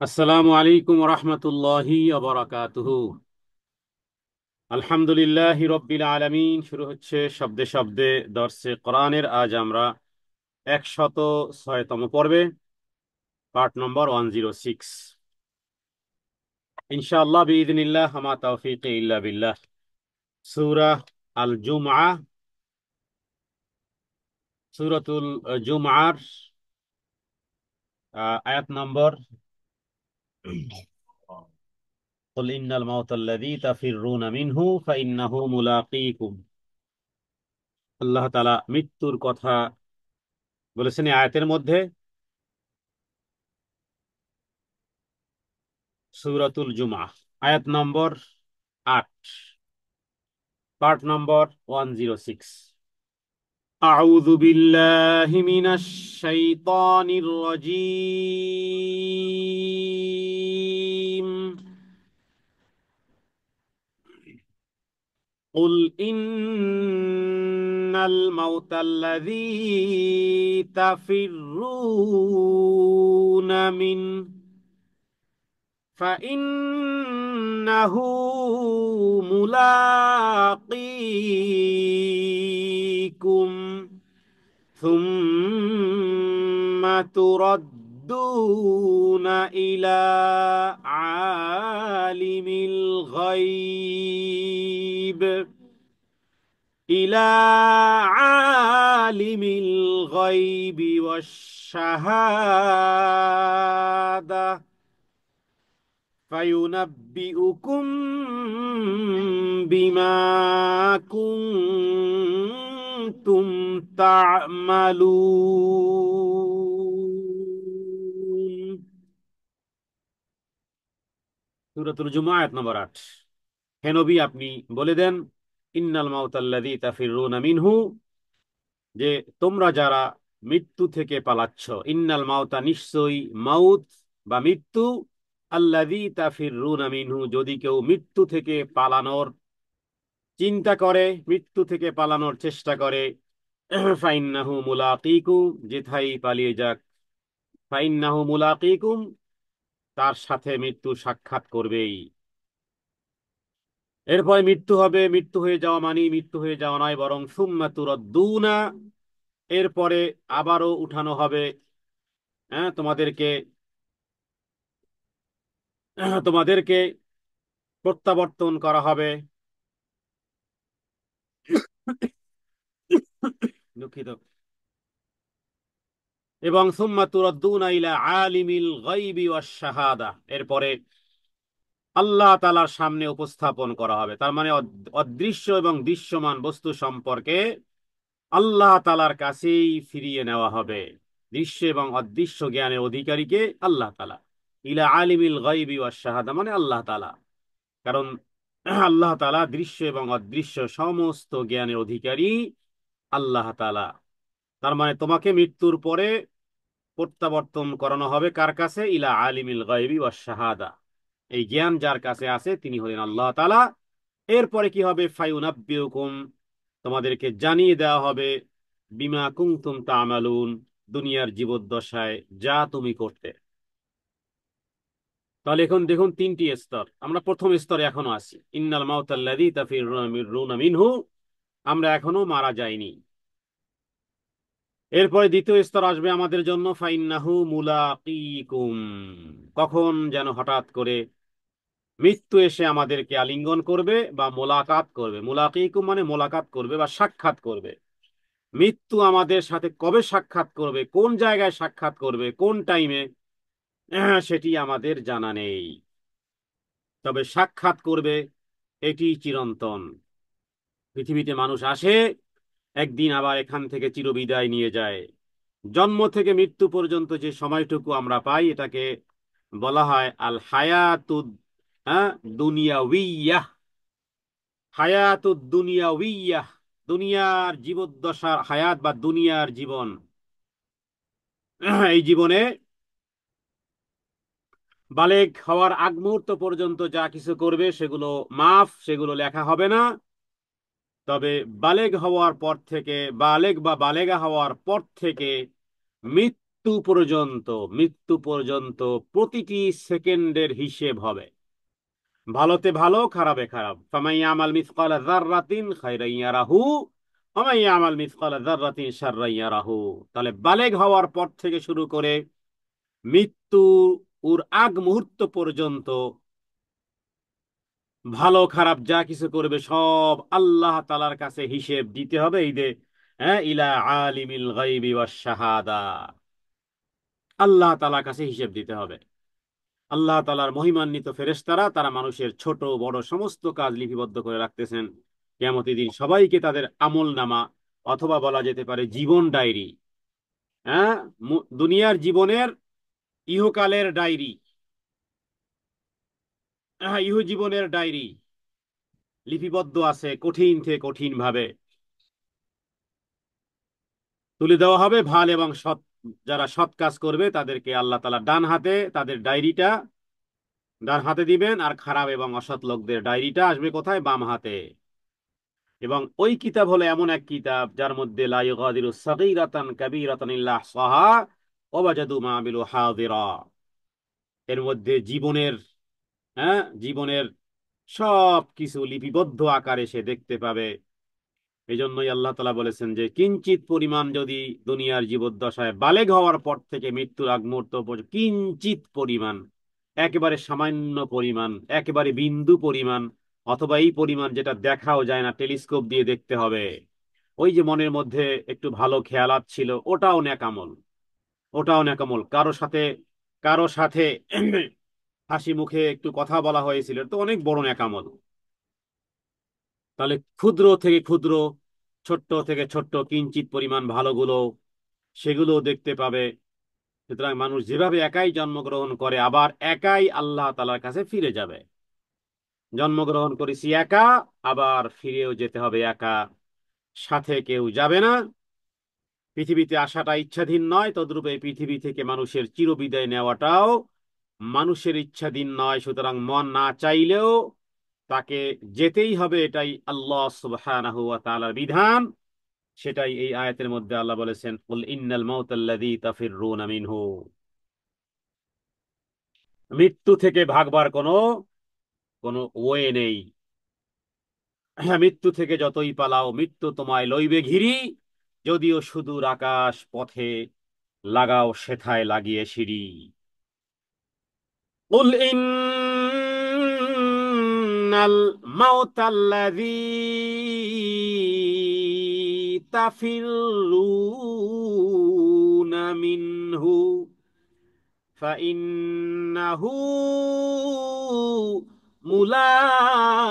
আসসালামু আলাইকুম রহমতুল্লাহি বারাকাতুহু। আলহামদুলিল্লাহি রব্বিল আলামিন। শুরু হচ্ছে শব্দে শব্দে দর্সে কোরআনের। আজ আমরা 106তম পর্বে, পার্ট নম্বর 106। ইনশাআল্লাহ বিইذনিল্লাহ, আমা তাওফীকি ইল্লা বিল্লাহ। সূরা আল জুমআহ, সূরাতুল জুমআর আয়াত নম্বর কুল ইন্নাল মাউতাল্লাযী তাফিররুনা মিনহু ফাইন্নাহু মুলাকীকুম। আল্লাহ তাআলা মৃত্যুর কথা বলেছেন এই আয়াতের মধ্যে। সূরাতুল জুমআহ, আয়াত নম্বর 8, পার্ট নম্বর 106। আউযু বিল্লাহি মিনাশ শাইতানির রাজীম। কুল ইন্নাল মাউতাল্লাযী তাফিররুনা فإنه ملاقيكم ثم تردون إلى عالم الغيب والشهادة فينبئكم بما كنتم تعملون। সূরাতুল জুমআহ আয়াত নম্বর 8। হে নবী, আপনি বলে দেন, ইন্নাল মাউতাল্লাযী তাফিররুনা মিনহু, যে তোমরা যারা মৃত্যু থেকে পালাচ্ছ, ইন্নাল মাউতা, নিশ্চয়ই মাউত বা মৃত্যু, আল্লাযী তাফিররুনা মিনহু, যদি কেউ মৃত্যু থেকে পালানোর চিন্তা করে, মৃত্যু থেকে পালানোর চেষ্টা করে, ফাইন্নাহু মুলাকীকুম, যেথায় পালিয়ে যাক, ফাইন্নাহু মুলাকীকুম, তার সাথে মৃত্যু সাক্ষাৎ করবেই। এরপরে মৃত্যু হবে, মৃত্যু হয়ে যাওয়া মানে মৃত্যু হয়ে যাওয়া নয়, বরং সুম্মা তুরাদ্দুনা, এরপরে আবারও উঠানো হবে। তোমাদেরকে তোমাদেরকে প্রত্যাবর্তন করা হবে। দুঃখিত। এবং সুম্মা তুরাদ্দুনা ইলা আলিমিল গায়বি ওয়াশ শাহাদা, এরপরে আল্লাহ তাআলার সামনে উপস্থাপন করা হবে। তার মানে অদৃশ্য এবং দৃশ্যমান বস্তু সম্পর্কে আল্লাহ তাআলার কাছেই ফিরিয়ে নেওয়া হবে। দৃশ্য এবং অদৃশ্য জ্ঞানের অধিকারীকে আল্লাহ তাআলা। ইলা আলিমিল গায়বি ওয়াশ শাহাদা মানে আল্লাহ তাআলা, কারণ আল্লাহ তাআলা দৃশ্য এবং অদৃশ্য সমস্ত জ্ঞানের অধিকারী আল্লাহ তাআলা। তার মানে তোমাকে মৃত্যুর পরে প্রত্যাবর্তন করানো হবে কার কাছে? ইলা আলিমিল গায়বি ওয়াশ শাহাদা, এই জ্ঞান যার কাছে আছে তিনি হলেন আল্লাহ তাআলা। এরপরে কি হবে? ফায়ুনাব্বিউকুম, তোমাদেরকে জানিয়ে দেওয়া হবে, বিমা কুনতুম তা'মালুন, দুনিয়ার জীবদ্দশায় যা তুমি করতে। তাহলে এখন দেখুন তিনটি স্তর, আমরা প্রথম স্তরে এখনো আছি। ইন্নাল মাউতাল্লাযী তাফিররুনা মিনহু, আমরা এখনো মারা যাইনি। এরপরে দ্বিতীয় স্তর আসবে আমাদের জন্য, ফাইন্নাহু মুলাকীকুম, কখন যেন হঠাৎ করে মৃত্যু এসে আমাদেরকে আলিঙ্গন করবে বা মোলাকাত করবে। মুলাকীকুম মানে মোলাকাত করবে বা সাক্ষাৎ করবে। মৃত্যু আমাদের সাথে কবে সাক্ষাৎ করবে, কোন জায়গায় সাক্ষাৎ করবে, কোন টাইমে, সেটি আমাদের জানা নেই। তবে সাক্ষাৎ করবে, এটি চিরন্তন। পৃথিবীতে মানুষ আসে, একদিন আবার এখান থেকে চিরবিদায় নিয়ে যায়। জন্ম থেকে মৃত্যু পর্যন্ত যে সময়টুকু আমরা পাই, এটাকে বলা হয় আল হায়াতুদ দুনিয়াউইয়াহ। হায়াতুদ দুনিয়াউইয়াহ, দুনিয়ার জীবদ্দশার হায়াত বা দুনিয়ার জীবন। এই জীবনে বালেগ হওয়ার আগ মুহূর্ত পর্যন্ত যা কিছু করবে সেগুলো মাফ, সেগুলো লেখা হবে না। তবে বালেগ হওয়ার পর থেকে, বালেগ বা বালেগা হওয়ার পর থেকে পর্যন্ত, মৃত্যু পর্যন্ত প্রতিটি সেকেন্ডের হিসেব হবে। ভালোতে ভালো, খারাপে খারাপ। ফামান ইয়ামাল মিসকালা যাররাতিন খায়রান ইয়ারাহু ওয়া মান ইয়ামাল মিসকালা যাররাতিন শাররান ইয়ারাহু। তাহলে বালেগ হওয়ার পর থেকে শুরু করে মৃত্যু ওর আগ মুহূর্ত পর্যন্ত ভালো খারাপ যা কিছু করবে সব আল্লাহ তাআলার কাছে হিসেব দিতে হবে। এই যে ইলা আলিমিল গায়বি ওয়াশ শাহাদা, আল্লাহ তাআলার কাছে হিসেব দিতে হবে। আল্লাহ তাআলার মহিমান্বিত ফেরেশতারা তারা মানুষের ছোট বড় সমস্ত কাজ লিপিবদ্ধ করে রাখতেছেন। কিয়ামতের দিন সবাইকে তাদের আমল নামা অথবা বলা যেতে পারে জীবন ডায়েরি, হ্যাঁ, দুনিয়ার জীবনের ইহকালের ডায়েরি, হ্যাঁ, ইহ জীবনের ডায়েরি লিপিবদ্ধ আছে কঠিন থেকে কঠিন ভাবে তুলে দেওয়া হবে। ভাল এবং সৎ যারা সৎ কাজ করবে তাদেরকে আল্লাহ তাআলা ডান হাতে তাদের ডায়েরিটা ডান হাতে দিবেন, আর খারাপ এবং অসৎ লোকদের ডায়েরিটা আসবে কোথায়? বাম হাতে। এবং ওই কিতাব হলো এমন এক কিতাব যার মধ্যে লা ইউগাদিরু সাগীরাতান কাবীরাতান ইল্লা আহসাহা ওয়া ওয়াজাদু মা আমিলু হাযিরা। এর মধ্যে জীবনের, জীবনের সব কিছু লিপিবদ্ধ আকারে সে দেখতে পাবে। এই জন্যই আল্লাহ তাআলা বলেছেন যে কিঞ্চিত পরিমাণ যদি দুনিয়ার জীবদ্দশায় বালেগ হওয়ার পর থেকে মৃত্যুর আগ মুহূর্ত পর্যন্ত কিঞ্চিত পরিমাণ, একেবারে সামান্য পরিমাণ, একেবারে বিন্দু পরিমাণ, অথবা এই পরিমাণ যেটা দেখাও যায় না, টেলিস্কোপ দিয়ে দেখতে হবে। ওই যে মনের মধ্যে একটু ভালো খেয়ালাত ছিল, ওটাও নেকামল, ওটাও নেকামল। কারো সাথে হাসি মুখে একটু কথা বলা হয়েছিল, তো অনেক বড় নেকামল। তাহলে ক্ষুদ্র থেকে ক্ষুদ্র, ছোট্ট থেকে ছোট্ট কিঞ্চিত পরিমাণ ভালোগুলো সেগুলো দেখতে পাবে। সুতরাং মানুষ যেভাবে একাই জন্মগ্রহণ করে আবার একাই আল্লাহ তাআলার কাছে ফিরে যাবে। জন্মগ্রহণ করেছি একা, আবার ফিরেও যেতে হবে একা, সাথে কেউ যাবে না। পৃথিবীতে আসাটা ইচ্ছাধীন নয়, তদ্রূপ এই পৃথিবী থেকে মানুষের চিরবিদায় নেওয়াটাও মানুষের ইচ্ছাধীন নয়। সুতরাং মন না চাইলেও তাকে যেতেই হবে, এটাই আল্লাহ সুবহানাহু ওয়া তাআলার বিধান। সেটাই এই আয়াতের মধ্যে আল্লাহ বলেছেন, কুল ইন্নাল মাউতাল্লাযী তাফিররুনা মিনহু। মৃত্যু থেকে ভাগবার কোনো কোনো ওয়ে নেই। হ্যাঁ, মৃত্যু থেকে যতই পালাও মৃত্যু তোমায় লইবে ঘিরি, যদিও সুদূর আকাশ পথে লাগাও সেথায় লাগিয়ে সিঁড়ি। কুল ইন্নাল মাউতাল্লাযী তাফিররুনা মিনহু فإنه ملاقيكم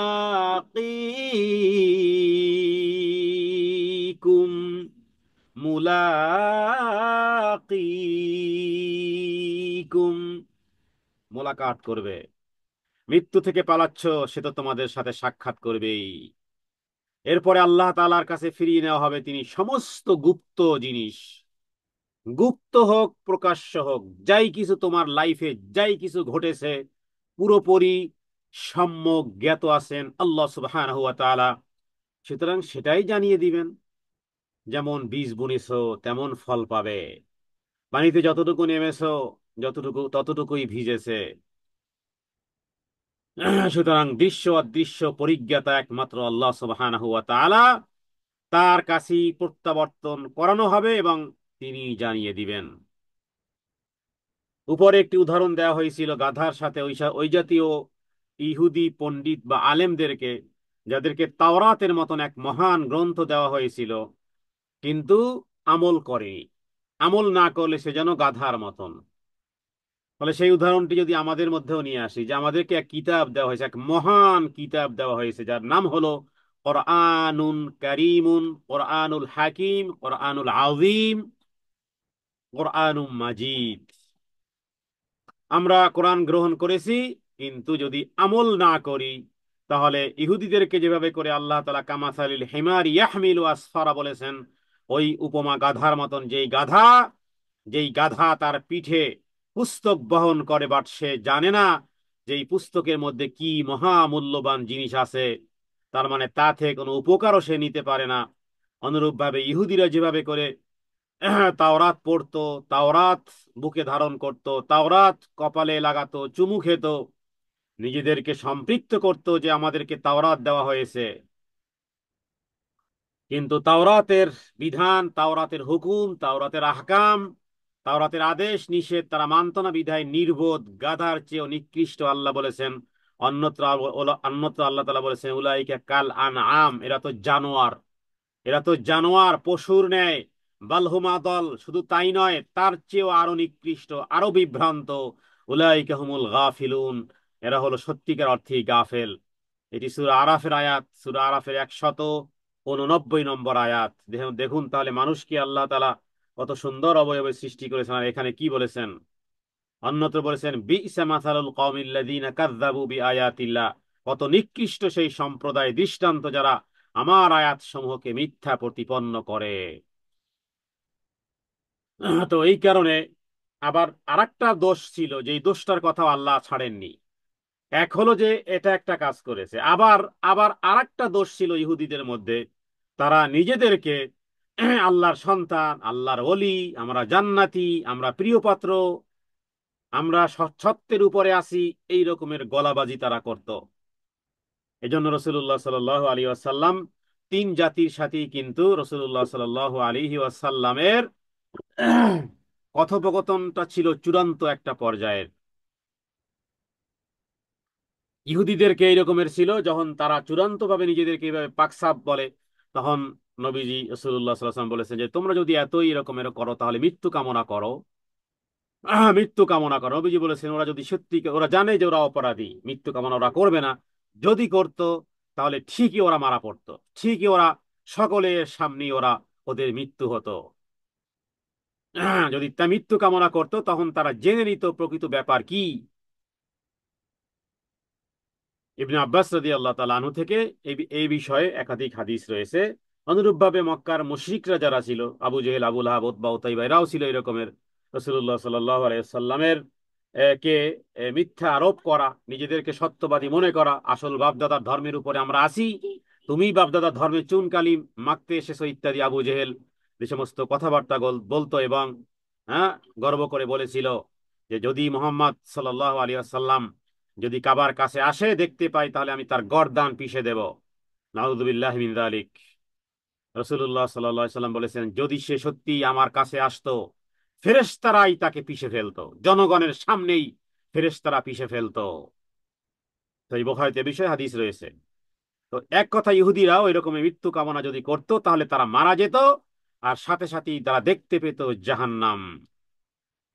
মুলাকিকুম, মোলাকাত করবে। মৃত্যু থেকে পালাচ্ছ, সে তো তোমাদের সাথে সাক্ষাৎ করবেই। এরপরে আল্লাহ তাআলার কাছে ফিরিয়ে নেওয়া হবে তিনি সমস্ত গুপ্ত জিনিস, গুপ্ত হোক প্রকাশ্য হোক, যাই কিছু তোমার লাইফে যাই কিছু ঘটেছে পুরোপুরি সম্যক জ্ঞাত আছেন আল্লাহ সুবহানাহু ওয়া তাআলা। সুতরাং সেটাই জানিয়ে দিবেন। যেমন বীজ বুনেছো তেমন ফল পাবে, পানিতে যতটুকু নেমেছো যতটুকু ততটুকুই ভিজেছে। সুতরাং দৃশ্য অদৃশ্য পরিজ্ঞাতা একমাত্র আল্লাহ সুবহানাহু ওয়া তাআলা, তার কাছেই প্রত্যাবর্তন করানো হবে এবং তিনি জানিয়ে দিবেন। উপরে একটি উদাহরণ দেওয়া হয়েছিল গাধার সাথে ওই জাতীয় ইহুদি পণ্ডিত বা আলেমদেরকে, যাদেরকে তাওরাতের মতন এক মহান গ্রন্থ দেওয়া হয়েছিল, কিন্তু আমল করেনি। আমল না করলে সে যেন গাধার মতন। ফলে সেই উদাহরণটি যদি আমাদের মধ্যেও নিয়ে আসি, যে আমাদেরকে এক কিতাব দেওয়া হয়েছে, এক মহান কিতাব দেওয়া হয়েছে, যার নাম হলো কোরআনুন কারীমুন, কোরআনুল হাকিম, কোরআনুল আযীম, কোরআনুম মাজিদ। আমরা কোরআন গ্রহণ করেছি, কিন্তু যদি আমল না করি তাহলে ইহুদিদেরকে যেভাবে করে আল্লাহ তাআলা কামাসালিল হিমার ইয়াহমিলু আসফারা বলেছেন, ওই উপমা গাধার মতন। যেই গাধা তার পিঠে পুস্তক বহন করে, বাট সে জানে না যে এই পুস্তকের মধ্যে কি মহামূল্যবান জিনিস আছে, তার মানে তা থেকে কোনো উপকারও সে নিতে পারে না। অনুরূপভাবে ইহুদিরা যেভাবে করে তাওরাত পড়তো, তাওরাত বুকে ধারণ করত, তাওরাত কপালে লাগাতো, চুমু খেত, নিজেদেরকে সম্পৃক্ত করত যে আমাদেরকে তাওরাত দেওয়া হয়েছে। কিন্তু তাওরাতের বিধান, তাওরাতের হুকুম, তাওরাতের আহকাম, তাওরাতের আদেশ নিষেধ তারা মানত না বিধায় নির্বোধ গাধার চেয়েও নিকৃষ্ট আল্লাহ বলেছেন। অন্যত্র অন্যত্র আল্লাহ তাআলা বলেছেন উলাইকা কাল আনআম, এরা তো জানোয়ার, এরা তো জানোয়ার, পশুর ন্যায়। বালহুমা দল, শুধু তাই নয় তার চেয়েও আরো নিকৃষ্ট, আরো বিভ্রান্ত। উলাইকা হুমুল গাফিলুন, এরা হলো সত্যিকার অর্থেই গাফেল। এটি সূরা আরাফের আয়াত, সূরা আরাফের 189 নম্বর আয়াত। দেখুন দেখুন তাহলে মানুষকে আল্লাহ তাআলা কত সুন্দর অবয়বে সৃষ্টি করেছেন। আর এখানে কি বলেছেন? অন্যত্র বলেছেন বি'সা মাসালুল কওমিল্লাযীনা কাযযাবু বিআয়াতিল্লাহ, কত নিকৃষ্ট সেই সম্প্রদায় দৃষ্টান্ত যারা আমার আয়াত সমূহকে মিথ্যা প্রতিপন্ন করে। তো এই কারণে আবার আরেকটা দোষ ছিল, যে এই দোষটার কথা আল্লাহ ছাড়েননি। এক হলো যে এটা একটা কাজ করেছে, আবার আবার আরেকটা দোষ ছিল ইহুদিদের মধ্যে। তারা নিজেদেরকে আল্লাহর সন্তান, আল্লাহর ওলি, আমরা জান্নাতি, আমরা প্রিয় পাত্র, আমরা সত্যের উপরে আছি, এই রকমের গলাবাজি তারা করত। এজন্য রাসূলুল্লাহ সাল্লাল্লাহু আলাইহি ওয়াসাল্লাম তিন জাতির সাথেই কিন্তু রাসূলুল্লাহ সাল্লাল্লাহু আলাইহি ওয়াসাল্লামের কথোপকথনটা ছিল চূড়ান্ত একটা পর্যায়ের। ইহুদিদেরকে এই রকমের ছিল, যখন তারা চূড়ান্ত ভাবে নিজেদেরকে এইভাবে পাকসাপ বলে, তখন নবীজি রাসূলুল্লাহ সাল্লাল্লাহু আলাইহি ওয়াসাল্লাম বলেছেন যে তোমরা যদি এতই এরকমের করো তাহলে মৃত্যু কামনা করো। মৃত্যু কামনা করো। নবীজি বলেছেন ওরা যদি সত্যি, ওরা জানে যে ওরা অপরাধী, মৃত্যু কামনা ওরা করবে না। যদি করত তাহলে ঠিকই ওরা মারা পড়তো, ঠিকই ওরা সকলের সামনে ওরা, ওদের মৃত্যু হতো। যদি তা মৃত্যু কামনা করত তখন তারা জেনে নিত প্রকৃত ব্যাপার কি। ইবনে আব্বাস রাদিয়াল্লাহু তাআলা আনহু থেকে এই বিষয়ে একাধিক হাদিস রয়েছে। অনুরূপভাবে মক্কার মুশরিকরা যারা ছিল, আবু জেহেল, আবু লাহাব, উতবা, উতাইবা, এরাও ছিল এরকমের। রাসূলুল্লাহ সাল্লাল্লাহু আলাইহি ওয়াসাল্লামের কে মিথ্যা আরোপ করা, নিজেদেরকে সত্যবাদী মনে করা, আসল বাপদাদার ধর্মের উপরে আমরা আছি, তুমি বাপদাদার ধর্মে চুনকালি মাখতে এসেছো ইত্যাদি আবু জেহেল যে সমস্ত কথাবার্তা বলতো, এবং হ্যাঁ গর্ব করে বলেছিল যে যদি মুহাম্মদ সাল্লাল্লাহু আলাইহি ওয়াসাল্লাম যদি কাবার কাছে আসে দেখতে পাই তাহলে আমি তার গর্দান পিষে দেব। নাউযুবিল্লাহি মিন যালিক। রাসূলুল্লাহ সাল্লাল্লাহু আলাইহি সাল্লাম বলেছেন যদি সে সত্যি আমার কাছে আসতো ফেরেশতারাই তাকে পিষে ফেলতো, জনগণের সামনেই ফেরেশতারা পিষে ফেলতো। তো এই বুখারীতে বিষয় হাদিস রয়েছে। তো এক কথা ইহুদিরাও এরকম মৃত্যু কামনা যদি করত তাহলে তারা মারা যেত, আর সাথে সাথেই তারা দেখতে পেত জাহান্নাম।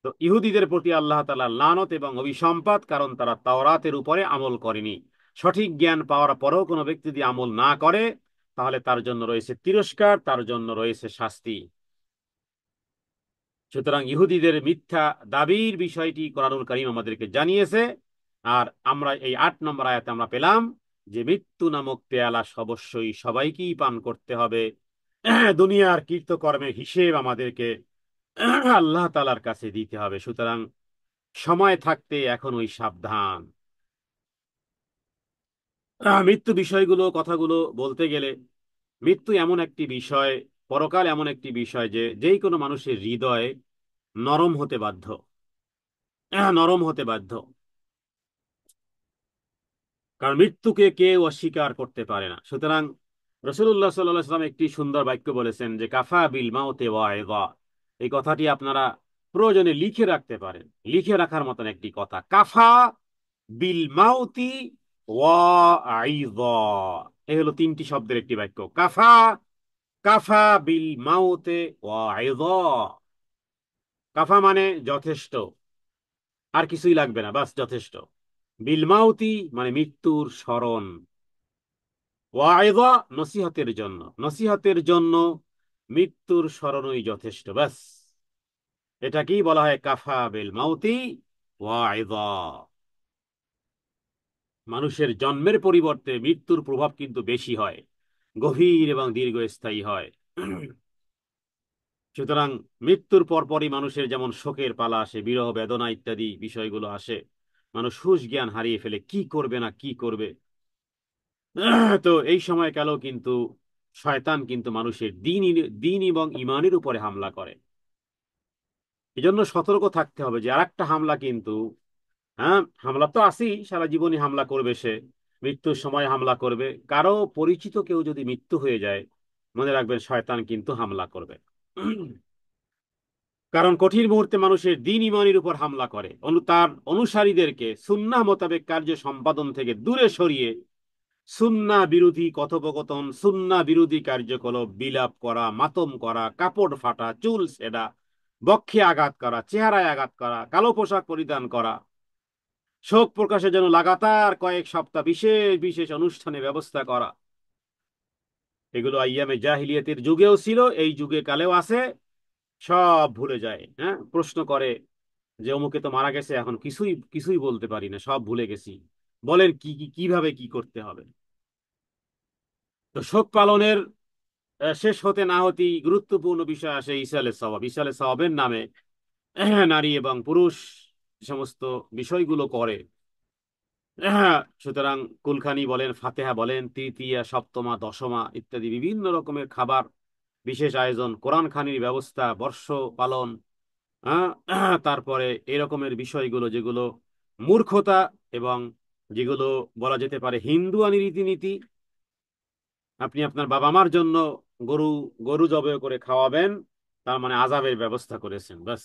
তো ইহুদিদের প্রতি আল্লাহ তাআলার লানত এবং অভিসম্পাত, কারণ তারা তাওরাতের উপরে আমল করেনি। সঠিক জ্ঞান পাওয়ার পরেও কোনো ব্যক্তি যদি আমল না করে তাহলে তার জন্য রয়েছে তিরস্কার, তার জন্য রয়েছে শাস্তি। সুতরাং ইহুদিদের মিথ্যা দাবির বিষয়টি কোরআনুল কারীম আমাদেরকে জানিয়েছে। আর আমরা এই 8 নম্বর আয়াতে আমরা পেলাম যে মৃত্যু নামক পেয়ালা অবশ্যই সবাইকেই পান করতে হবে। দুনিয়ার কৃতকর্মের হিসেব আমাদেরকে আল্লাহ তাআলার কাছে দিতে হবে। সুতরাং সময় থাকতে এখন ওই সাবধান। মৃত্যু বিষয়গুলো, কথাগুলো বলতে গেলে, মৃত্যু এমন একটি বিষয়, পরকাল এমন একটি বিষয় যে যেই কোনো মানুষের হৃদয় নরম হতে বাধ্য, নরম হতে বাধ্য। কারণ মৃত্যুকে কেউ অস্বীকার করতে পারে না। সুতরাং রাসূলুল্লাহ সাল্লাল্লাহু আলাইহি ওয়াসাল্লাম একটি সুন্দর বাক্য বলেছেন যে কাফা বিল মাউতি ওয়াইযা। এই কথাটি আপনারা প্রয়োজনে লিখে রাখতে পারেন, লিখে রাখার মতন একটি কথা। কাফা বিল মাউতি ওয়াইযা, এই হলো 3টি শব্দের একটি বাক্য। কাফা, কাফা বিল মাউতে ওয়াইযা। কাফা মানে যথেষ্ট, আর কিছুই লাগবে না, বাস যথেষ্ট। বিল মাউতি মানে মৃত্যুর স্মরণ, ওয়াইদা নসিহতের জন্য, নসিহতের জন্য মৃত্যুর স্মরণই যথেষ্ট, ব্যাস। এটাকেই বলা হয় কাফা বিল মাউতি ওয়াইদা। মানুষের জন্মের পরিবর্তে মৃত্যুর প্রভাব কিন্তু বেশি হয়, গভীর এবং দীর্ঘস্থায়ী হয়। সুতরাং মৃত্যুর পরপরই মানুষের যেমন শোকের পালা আসে, বিরহ বেদনা ইত্যাদি বিষয়গুলো আসে, মানুষ হুঁশ জ্ঞান হারিয়ে ফেলে, কি করবে না কি করবে। তো এই সময়কালেও কিন্তু শয়তান কিন্তু মানুষের দিন দিন এবং ইমানের উপরে হামলা করে। এই জন্য সতর্ক থাকতে হবে যে আরেকটা হামলা কিন্তু, হ্যাঁ, হামলা তো আছেই, সারা জীবনই হামলা করবে সে, মৃত্যুর সময় হামলা করবে। কারো পরিচিত কেউ যদি মৃত্যু হয়ে যায়, মনে রাখবেন শয়তান কিন্তু হামলা করবে। কারণ কঠিন মুহূর্তে মানুষের দ্বীন ঈমানের উপর হামলা করে, তার অনুসারীদেরকে সুন্নাহ মোতাবেক কার্য সম্পাদন থেকে দূরে সরিয়ে সুন্নাহ বিরোধী কথোপকথন, সুন্নাহ বিরোধী কার্যকলাপ, বিলাপ করা, মাতম করা, কাপড় ফাটা, চুল ছেঁড়া, বক্ষে আঘাত করা, চেহারায় আঘাত করা, কালো পোশাক পরিধান করা, শোক প্রকাশের জন্য লাগাতার কয়েক সপ্তাহ বিশেষ বিশেষ অনুষ্ঠানে ব্যবস্থা করা, এগুলো আইয়ামে জাহিলিয়াতের যুগেও ছিল, এই যুগে কালেও আছে। সব ভুলে যায়, হ্যাঁ, প্রশ্ন করে যে অমুকে তো মারা গেছে, এখন কিছুই কিছুই বলতে পারি না, সব ভুলে গেছি, বলেন কি কি কিভাবে কি করতে হবে। তো শোক পালনের শেষ হতে না হতেই গুরুত্বপূর্ণ বিষয় আসে ইসালে সওয়াব। ইসালে সওয়াবের নামে নারী এবং পুরুষ যে সমস্ত বিষয়গুলো করে, সুতরাং কুলখানি বলেন, ফাতেহা বলেন, তৃতীয়া, সপ্তমা, দশমা ইত্যাদি বিভিন্ন রকমের খাবার, বিশেষ আয়োজন, কোরআন খানির ব্যবস্থা, বর্ষ পালন, তারপরে এরকমের বিষয়গুলো যেগুলো মূর্খতা এবং যেগুলো বলা যেতে পারে হিন্দুয়ানি রীতিনীতি। আপনি আপনার বাবা মার জন্য গরু গরু জবাই করে খাওয়াবেন, তার মানে আযাবের ব্যবস্থা করেছেন, বাস,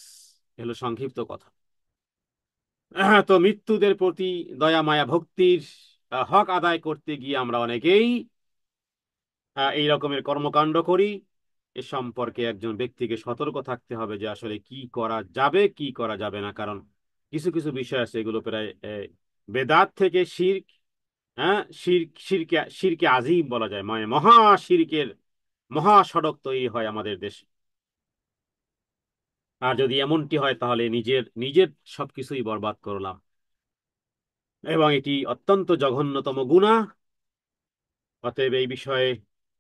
এগুলো সংক্ষিপ্ত কথা। তো মৃত্যুদের প্রতি দয়া মায়া ভক্তির হক আদায় করতে গিয়ে আমরা অনেকেই এই রকমের কর্মকাণ্ড করি। এ সম্পর্কে একজন ব্যক্তিকে সতর্ক থাকতে হবে যে আসলে কি করা যাবে কি করা যাবে না। কারণ কিছু কিছু বিষয় আছে, এগুলো প্রায় বেদাত থেকে শিরক, হ্যাঁ, শিরক, শিরকে শিরকে আজিম বলা যায়, মানে মহা শিরকের মহাসড়ক তৈরি হয় আমাদের দেশে। আর যদি এমনটি হয় তাহলে নিজের নিজের সবকিছুই বরবাদ করলাম, এবং এটি অত্যন্ত জঘন্যতম গুনাহ। অতএব এই বিষয়ে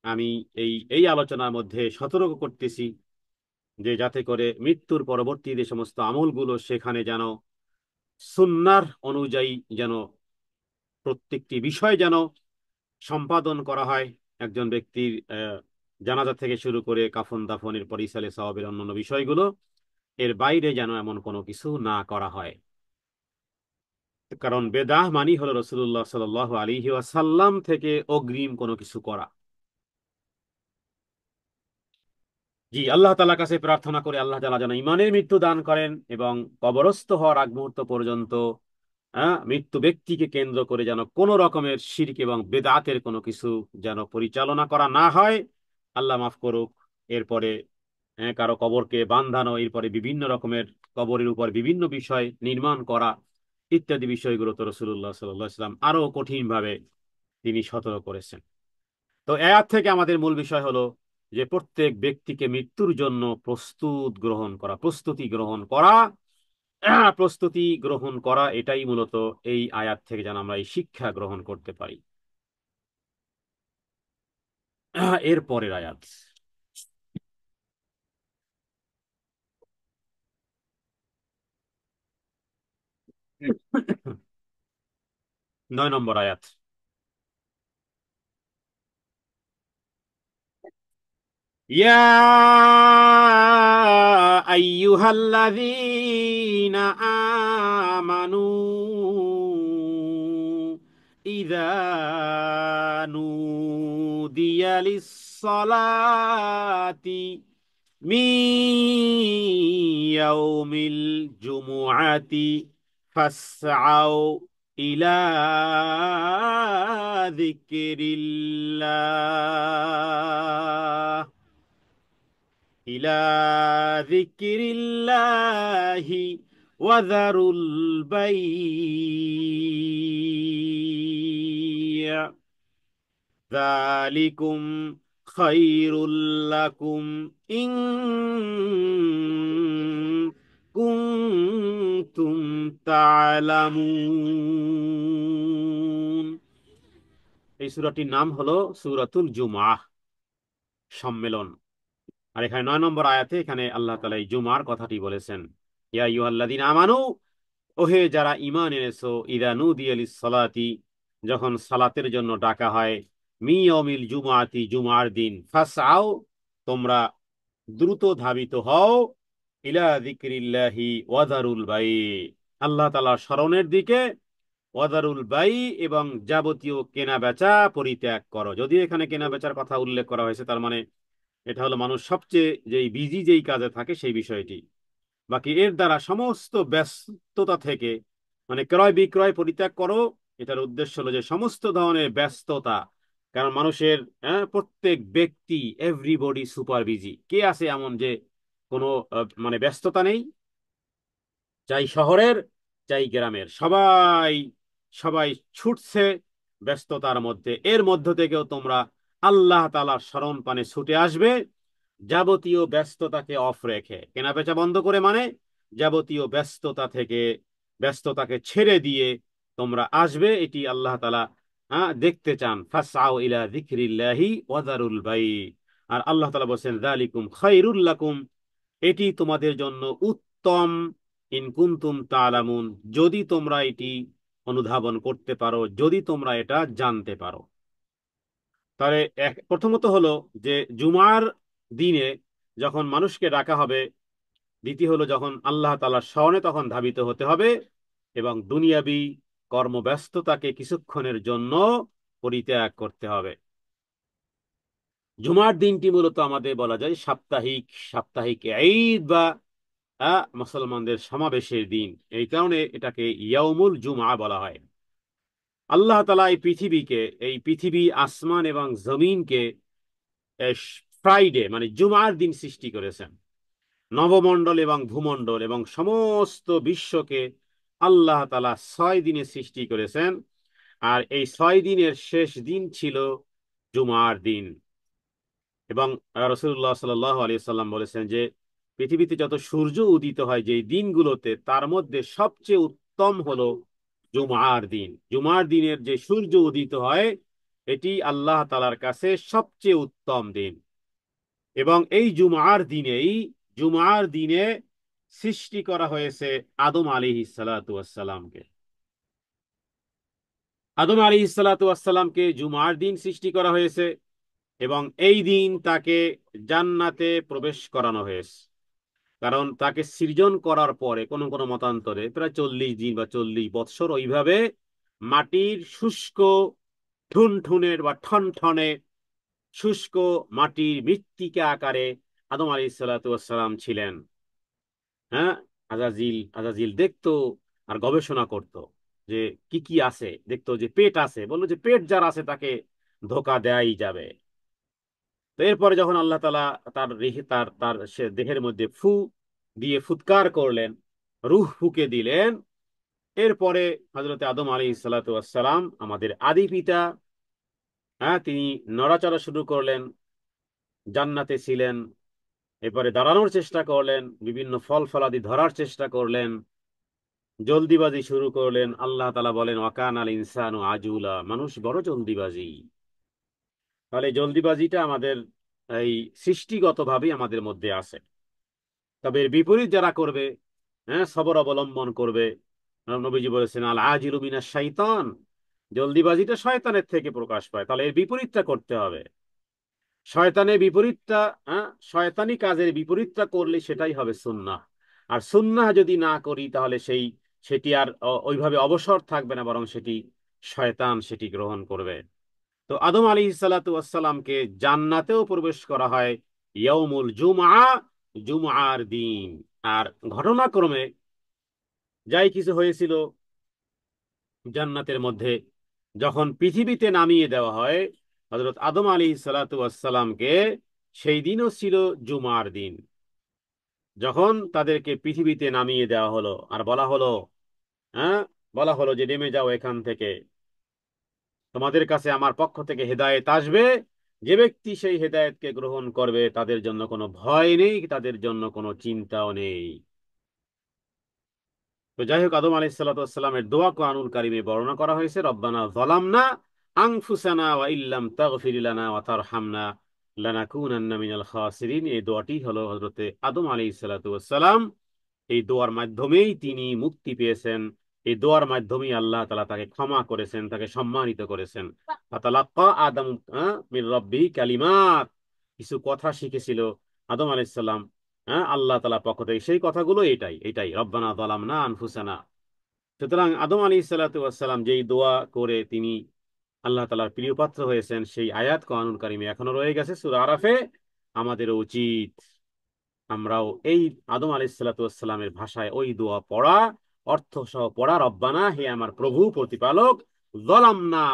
আমি এই এই আলোচনার মধ্যে সতর্ক করতেছি যে যাতে করে মৃত্যুর পরবর্তী যে সমস্ত আমলগুলো সেখানে যেন সুন্নাহর অনুযায়ী যেন প্রত্যেকটি বিষয় যেন সম্পাদন করা হয়। একজন ব্যক্তির জানাজা থেকে শুরু করে কাফন দাফনের পর ইসালে সওয়াবের অন্যান্য বিষয়গুলো, এর বাইরে যেন এমন কোনো কিছু না করা হয়। কারণ বেদাহ মানি হলো রাসূলুল্লাহ সাল্লাল্লাহু আলাইহি ওয়াসাল্লাম থেকে অগ্রিম কোনো কিছু করা। জি, আল্লাহ তাআলার কাছে প্রার্থনা করে আল্লাহ তাআলা যেন ইমানের মৃত্যু দান করেন, এবং কবরস্থ হওয়ার আগ মুহূর্ত পর্যন্ত মৃত্যু ব্যক্তিকে কেন্দ্র করে যেন কোনো রকমের শিরক এবং বেদাতের কোনো কিছু যেন পরিচালনা করা না হয়। আল্লাহ মাফ করুক। এরপরে কারো কবরকে বাঁধানো, এরপরে বিভিন্ন রকমের কবরের উপর বিভিন্ন বিষয় নির্মাণ করা ইত্যাদি বিষয়গুলো তো রাসূলুল্লাহ সাল্লাল্লাহু আলাইহি ওয়াসাল্লাম আরো কঠিন ভাবে তিনি সতর্ক করেছেন। তো আয়াত থেকে আমাদের মূল বিষয় হলো যে প্রত্যেক ব্যক্তিকে মৃত্যুর জন্য প্রস্তুতি গ্রহণ করা, প্রস্তুতি গ্রহণ করা, এটাই মূলত এই আয়াত থেকে যেন আমরা এই শিক্ষা গ্রহণ করতে পারি। এর পরের আয়াত, 9 নম্বর আয়াত। ইয়া আইয়ুহাল্লাযীনা আমানু ইযা নুদিয়া লিস-সালাতি মিন ইয়াউমিল জুমুআতি ফাসআউ ইলা যিকরিল্লাহ ইলা যিকরিল্লাহি ওয়া যারুল বাই' যালিকুম খায়রুল লাকুম ইন কুনতুম তা'লামুন। এই সূরাটির নাম হলো সূরাতুল জুমআহ, সম্মেলন। আর এখানে 9 নম্বর আয়াতে এখানে আল্লাহ তাআলা এই জুমার কথাটি বলেছেন। ইয়া আইয়ুহাল্লাযীনা আমানু, ওহে যারা ঈমান এনেছো, ইযা নুদিয়া লিস-সালাতি, যখন সালাতের জন্য ডাকা হয়, মি ইয়াউমিল জুমআতি, জুমার দিন, ফাসআও, তোমরা দ্রুত ধাবিত হও, ইলা যিকরিল্লাহি ওয়াযারুল বাই, আল্লাহ তাআলার স্মরণের দিকে, ওয়াদারুল বাই, এবং যাবতীয় কেনা বেচা পরিত্যাগ করো। যদিও এখানে কেনা বেচার কথা উল্লেখ করা হয়েছে, তার মানে এটা হলো মানুষ সবচেয়ে যেই বিজি যেই কাজে থাকে সেই বিষয়টি। বাকি এর দ্বারা সমস্ত ব্যস্ততা থেকে, মানে ক্রয় বিক্রয় পরিত্যাগ করো, এটার উদ্দেশ্য হলো যে সমস্ত ধরনের ব্যস্ততা। কারণ মানুষের, প্রত্যেক ব্যক্তি, এভরিবডি সুপার বিজি। কে আছে এমন যে কোনো মানে ব্যস্ততা নেই? চাই শহরের, চাই গ্রামের, সবাই সবাই ছুটছে ব্যস্ততার মধ্যে। এর মধ্য থেকেও তোমরা আল্লাহ তাআলার স্মরণ পানে ছুটে আসবে, যাবতীয় ব্যস্ততাকে অফ রেখে, কেনাবেচা বন্ধ করে, মানে যাবতীয় ব্যস্ততা থেকে, ব্যস্ততাকে ছেড়ে দিয়ে তোমরা আসবে। এটি আল্লাহ তাআলা দেখতে চান। ফাসআউ ইলা যিকরিল্লাহি ওয়াযারুল বাই। আর আল্লাহ তাআলা বলেন যালিকুম খায়রুল লাকুম, এটি তোমাদের জন্য উত্তম, ইন কুনতুম তা'লামুন, যদি তোমরা এটি অনুধাবন করতে পারো, যদি তোমরা এটা জানতে পারো। তাহলে প্রথমত হলো যে জুমার দিনে যখন মানুষকে ডাকা হবে, দ্বিতীয় হলো যখন আল্লাহ তাআলার স্মরণে তখন ধাবিত হতে হবে, এবং দুনিয়াবি কর্মব্যস্ততাকে কিছুক্ষণের জন্য পরিত্যাগ করতে হবে। জুমার দিনটি মূলত আমাদের বলা যায় সাপ্তাহিক, সাপ্তাহিক ঈদ বা মুসলমানদের সমাবেশের দিন। এই কারণে এটাকে ইয়াউমুল জুমআ বলা হয়। আল্লাহ তাআলা এই পৃথিবীকে, এই পৃথিবী, আসমান এবং জমিনকে ফ্রাইডে মানে জুমার দিন সৃষ্টি করেছেন। নবমণ্ডল এবং ভূমণ্ডল এবং সমস্ত বিশ্বকে আল্লাহ তাআলা 6 দিনে সৃষ্টি করেছেন। আর এই 6 দিনের শেষ দিন ছিল জুমার দিন। এবং রাসূলুল্লাহ সাল্লাল্লাহু আলাইহি সাল্লাম বলেছেন যে পৃথিবীতে যত সূর্য উদিত হয় যেই দিনগুলোতে, তার মধ্যে সবচেয়ে উত্তম হলো জুমার দিন। জুমার দিনের যে সূর্য উদিত হয়, এটি আল্লাহ তাআলার কাছে সবচেয়ে উত্তম দিন। এবং এই জুমার দিনে সৃষ্টি করা হয়েছে আদম আলাইহিস সালাতু ওয়াস সালামকে। আদম আলাইহিস সালাতু ওয়াস সালামকে জুমার দিন সৃষ্টি করা হয়েছে, এবং এই দিন তাকে জান্নাতে প্রবেশ করানো হয়েছে। কারণ তাকে সৃজন করার পরে কোন কোন মতান্তরে প্রায় 40 দিন বা 40 বৎসর ওইভাবে মাটির শুষ্ক, ঠুনঠুনের বা ঠনঠনে শুষ্ক মাটির মৃত্তিকা আকারে আদম আলাইহিস সালাতু ওয়াস সালাম ছিলেন। হ্যাঁ, আজাজিল আজাজিল দেখতো আর গবেষণা করত যে কি কি আছে। দেখতো যে পেট আছে, বললো যে পেট যার আছে তাকে ধোকা দেয়াই যাবে। তো এরপরে যখন আল্লাহ তাআলা তার রেহে তার তার সে দেহের মধ্যে ফু দিয়ে ফুৎকার করলেন, রূহ ফুকে দিলেন, এরপরে হযরত আদম আলাইহিস সালাতু ওয়াস সালাম, আমাদের আদি পিতা, তিনি নড়াচড়া শুরু করলেন, জান্নাতে ছিলেন। এরপরে দাঁড়ানোর চেষ্টা করলেন, বিভিন্ন ফল ফলাদি ধরার চেষ্টা করলেন, জলদিবাজি শুরু করলেন। আল্লাহ তাআলা বলেন ওয়াকানাল ইনসানু আজুলা, মানুষ বড় জলদিবাজি। তাহলে জলদিবাজিটা আমাদের এই সৃষ্টিগতভাবেই আমাদের মধ্যে আছে। তবে এর বিপরীত যারা করবে, সবর অবলম্বন করবে, নবীজি বলেছেন আল আজিলু মিনাশ শাইতান, জলদিবাজিটা শয়তানের থেকে প্রকাশ পায়। তাহলে এর বিপরীতটা করতে হবে। শয়তানের বিপরীতটা, শয়তানি কাজের বিপরীতটা করলে সেটাই হবে সুন্নাহ। আর সুন্নাহ যদি না করি তাহলে সেটি আর ওইভাবে অবসর থাকবে না, বরং সেটি শয়তান সেটি গ্রহণ করবে। তো আদম আলাইহিস সালাতু ওয়াস সালামকে জান্নাতেও প্রবেশ করা হয় ইয়াউমুল জুমআ, জুমআর দিন। আর ঘটনাক্রমে যাই কিছু হয়েছিল জান্নাতের মধ্যে, যখন পৃথিবীতে নামিয়ে দেওয়া হয় হযরত আদম আলাইহিস সালাতু ওয়াস সালামকে, সেই দিনও ছিল জুমার দিন। যখন তাদেরকে পৃথিবীতে নামিয়ে দেওয়া হলো আর বলা হলো, হ্যাঁ, বলা হলো যে নেমে যাও এখান থেকে, তোমাদের কাছে আমার পক্ষ থেকে হেদায়েত আসবে, যে ব্যক্তি সেই হেদায়েতকে গ্রহণ করবে তাদের জন্য কোনো ভয় নেই, তাদের জন্য কোনো চিন্তাও নেই। তো যাই হোক, আদম আলাইহিস সালাতু ওয়াস সালামের দোয়া কোরআনুল কারীমে বর্ণনা করা হয়েছে, রব্বানা যালামনা আনফুসানা ওয়া ইল্লাম তাগফির লানা ওয়া তারহামনা লানাকুনান্না মিনাল খাসিরিন। এই দোয়াটি হলো হযরতে আদম আলাইহিস সালাতু ওয়াস সালাম, এই দোয়ার মাধ্যমেই তিনি মুক্তি পেয়েছেন। এই দোয়ার মাধ্যমেই আল্লাহ তাআলা তাকে ক্ষমা করেছেন, তাকে সম্মানিত করেছেন। ফাতালাক্কা আদম মির রাব্বিহি কালিমাত, কিছু কথা শিখেছিল আদম আলাইহিস সালাম হ্যাঁ, আল্লাহ তাআলার পক্ষ থেকে সেই কথাগুলো এটাই এটাই রব্বানা যালামনা আনফুসানা। সুতরাং আদম আলাইহিস সালাতু ওয়াস সালাম যেই দোয়া করে তিনি আল্লাহ তাআলার প্রিয় পাত্র হয়েছেন, সেই আয়াত কোরআনুল কারিমে এখনো রয়ে গেছে সূরা আরাফে। আমাদের উচিত আমরাও এই আদম আলাইহিস সালাতু ওয়াস সালামের ভাষায় ওই দোয়া পড়া, অর্থ সহ পড়া, রব্বানা হে আমার প্রভু প্রতিপালক, যালামনা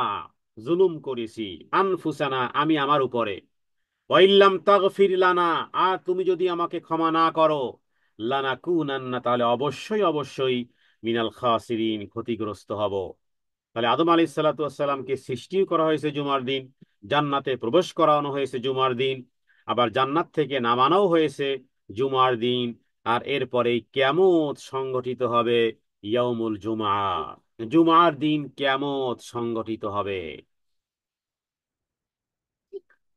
জুলুম করেছি, আনফুসানা আমি আমার উপরে, ওয়াইল্লাম তাগফির লানা আর তুমি যদি আমাকে ক্ষমা না করো, লানাকুনান্না তাহলে অবশ্যই অবশ্যই মিনাল খাসিরিন ক্ষতিগ্রস্ত হব। তাহলে আদম আলাইহিস সালাতু ওয়াস সালামকে সৃষ্টিও করা হয়েছে জুমার দিন, জান্নাতে প্রবেশ করানো হয়েছে জুমার দিন, আবার জান্নাত থেকে নামানোও হয়েছে জুমার দিন। আর এরপরেই কিয়ামত সংগঠিত হবে ইয়াউমুল জুমআ, জুমার দিন কিয়ামত সংগঠিত হবে।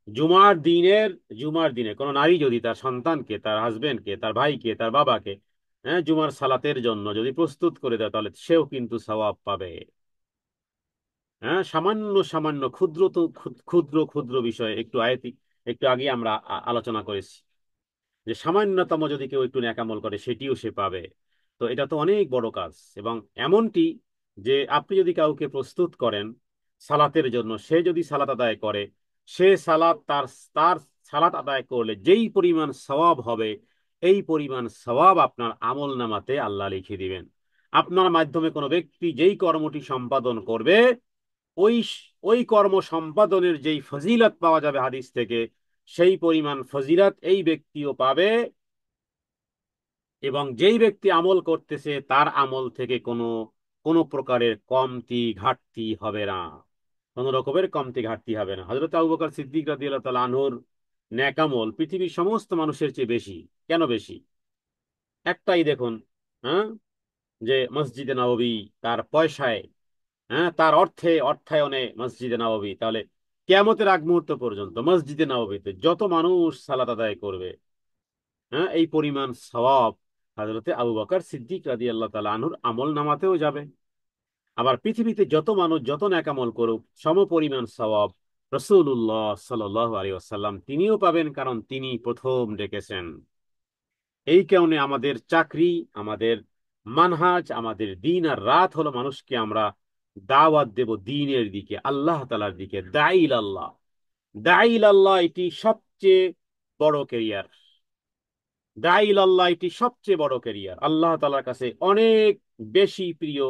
জুমার দিনের জুমার দিনে কোনো নারী যদি তার সন্তানকে, তার হাজবেন্ডকে, তার ভাইকে, তার বাবাকে, হ্যাঁ, জুমার সালাতের জন্য যদি প্রস্তুত করে দেয়, তাহলে সেও কিন্তু সওয়াব পাবে। হ্যাঁ, সামান্য সামান্য ক্ষুদ্র তো ক্ষুদ্র ক্ষুদ্র বিষয় একটু আয়াতি একটু আগে আমরা আলোচনা করেছি যে সামান্যতম যদি কেউ একটু ন্যাকামল করে সেটিও সে পাবে। তো এটা তো অনেক বড় কাজ। এবং এমনটি যে আপনি যদি কাউকে প্রস্তুত করেন সালাতের জন্য, সে যদি সালাত আদায় করে, সে সালাত তার তার সালাত আদায় করলে যেই পরিমাণ সওয়াব হবে, এই পরিমাণ সওয়াব আপনার আমল নামাতে আল্লাহ লিখে দিবেন। আপনার মাধ্যমে কোনো ব্যক্তি যেই কর্মটি সম্পাদন করবে, ওই ওই কর্ম সম্পাদনের যেই ফজিলত পাওয়া যাবে হাদিস থেকে, সেই পরিমাণ ফজিলত এই ব্যক্তিও পাবে। এবং যেই ব্যক্তি আমল করতেছে তার আমল থেকে কোনো কোনো প্রকারের কমতি ঘাটতি হবে না, কোনো রকমের কমতি ঘাটতি হবে না। হযরত আবু বকর সিদ্দিক রাদিয়াল্লাহু তাআলা আনহুর নেকামল পৃথিবীর সমস্ত মানুষের চেয়ে বেশি। কেন বেশি? একটাই দেখুন, হ্যাঁ, যে মসজিদে নববী তার পয়সায়, হ্যাঁ, তার অর্থে অর্থায়নে মসজিদে নববী, তাহলে কিয়ামতের আগ মুহূর্ত পর্যন্ত মসজিদে নববীতে যত মানুষ সালাত আদায় করবে, হ্যাঁ, এই পরিমাণ সওয়াব হযরতে আবু বকর সিদ্দিক রাদিয়াল্লাহু তাআলা আনহুর আমল নামাতেও যাবে। আবার পৃথিবীতে যত মানুষ যত নেকামল করুক সম পরিমাণ সওয়াব রাসূলুল্লাহ সাল্লাল্লাহু আলাইহি ওয়াসাল্লাম তিনিও পাবেন, কারণ তিনি প্রথম ডেকেছেন। এই কারণে আমাদের চাকরি, আমাদের মানহাজ, আমাদের দিন আর রাত হলো মানুষকে আমরা দাওয়াত দেব দিনের দিকে, আল্লাহ তাআলার দিকে। দাইল আল্লাহ, দাইল আল্লাহ এটি সবচেয়ে বড় ক্যারিয়ার। দাইল আল্লাহ এটি সবচেয়ে বড় ক্যারিয়ার, আল্লাহ তাআলার কাছে অনেক বেশি প্রিয়।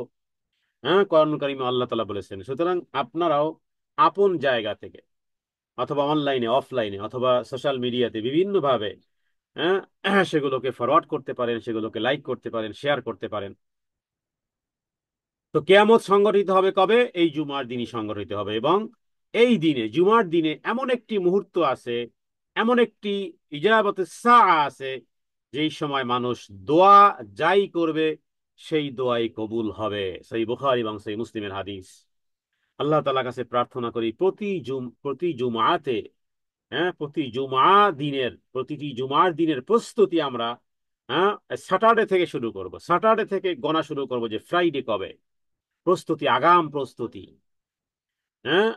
হ্যাঁ, কোরআন কারীমে আল্লাহ তাআলা বলেছেন। সুতরাং আপনারাও আপন জায়গা থেকে অথবা অনলাইনে অফলাইনে অথবা সোশ্যাল মিডিয়াতে বিভিন্ন ভাবে, হ্যাঁ, সেগুলোকে ফরওয়ার্ড করতে পারেন, সেগুলোকে লাইক করতে পারেন, শেয়ার করতে পারেন। তো কিয়ামত সংগঠিত হবে কবে? এই জুমার দিনই সংগঠিত হবে। এবং এই দিনে জুমার দিনে এমন একটি মুহূর্ত আছে, এমন একটি ইজাবতে সাআ আছে, যেই সময় মানুষ দোয়া যাই করবে সেই দোয়াই কবুল হবে। সহিহ বুখারী এবং সহিহ মুসলিমের হাদিস। আল্লাহ তাআলার কাছে প্রার্থনা করি প্রতি জুমাতে, হ্যাঁ, প্রতিটি জুমার দিনের প্রস্তুতি আমরা, হ্যাঁ, স্যাটারডে থেকে শুরু করব। স্যাটারডে থেকে গণা শুরু করব যে ফ্রাইডে কবে, প্রস্তুতি, আগাম প্রস্তুতি। হ্যাঁ,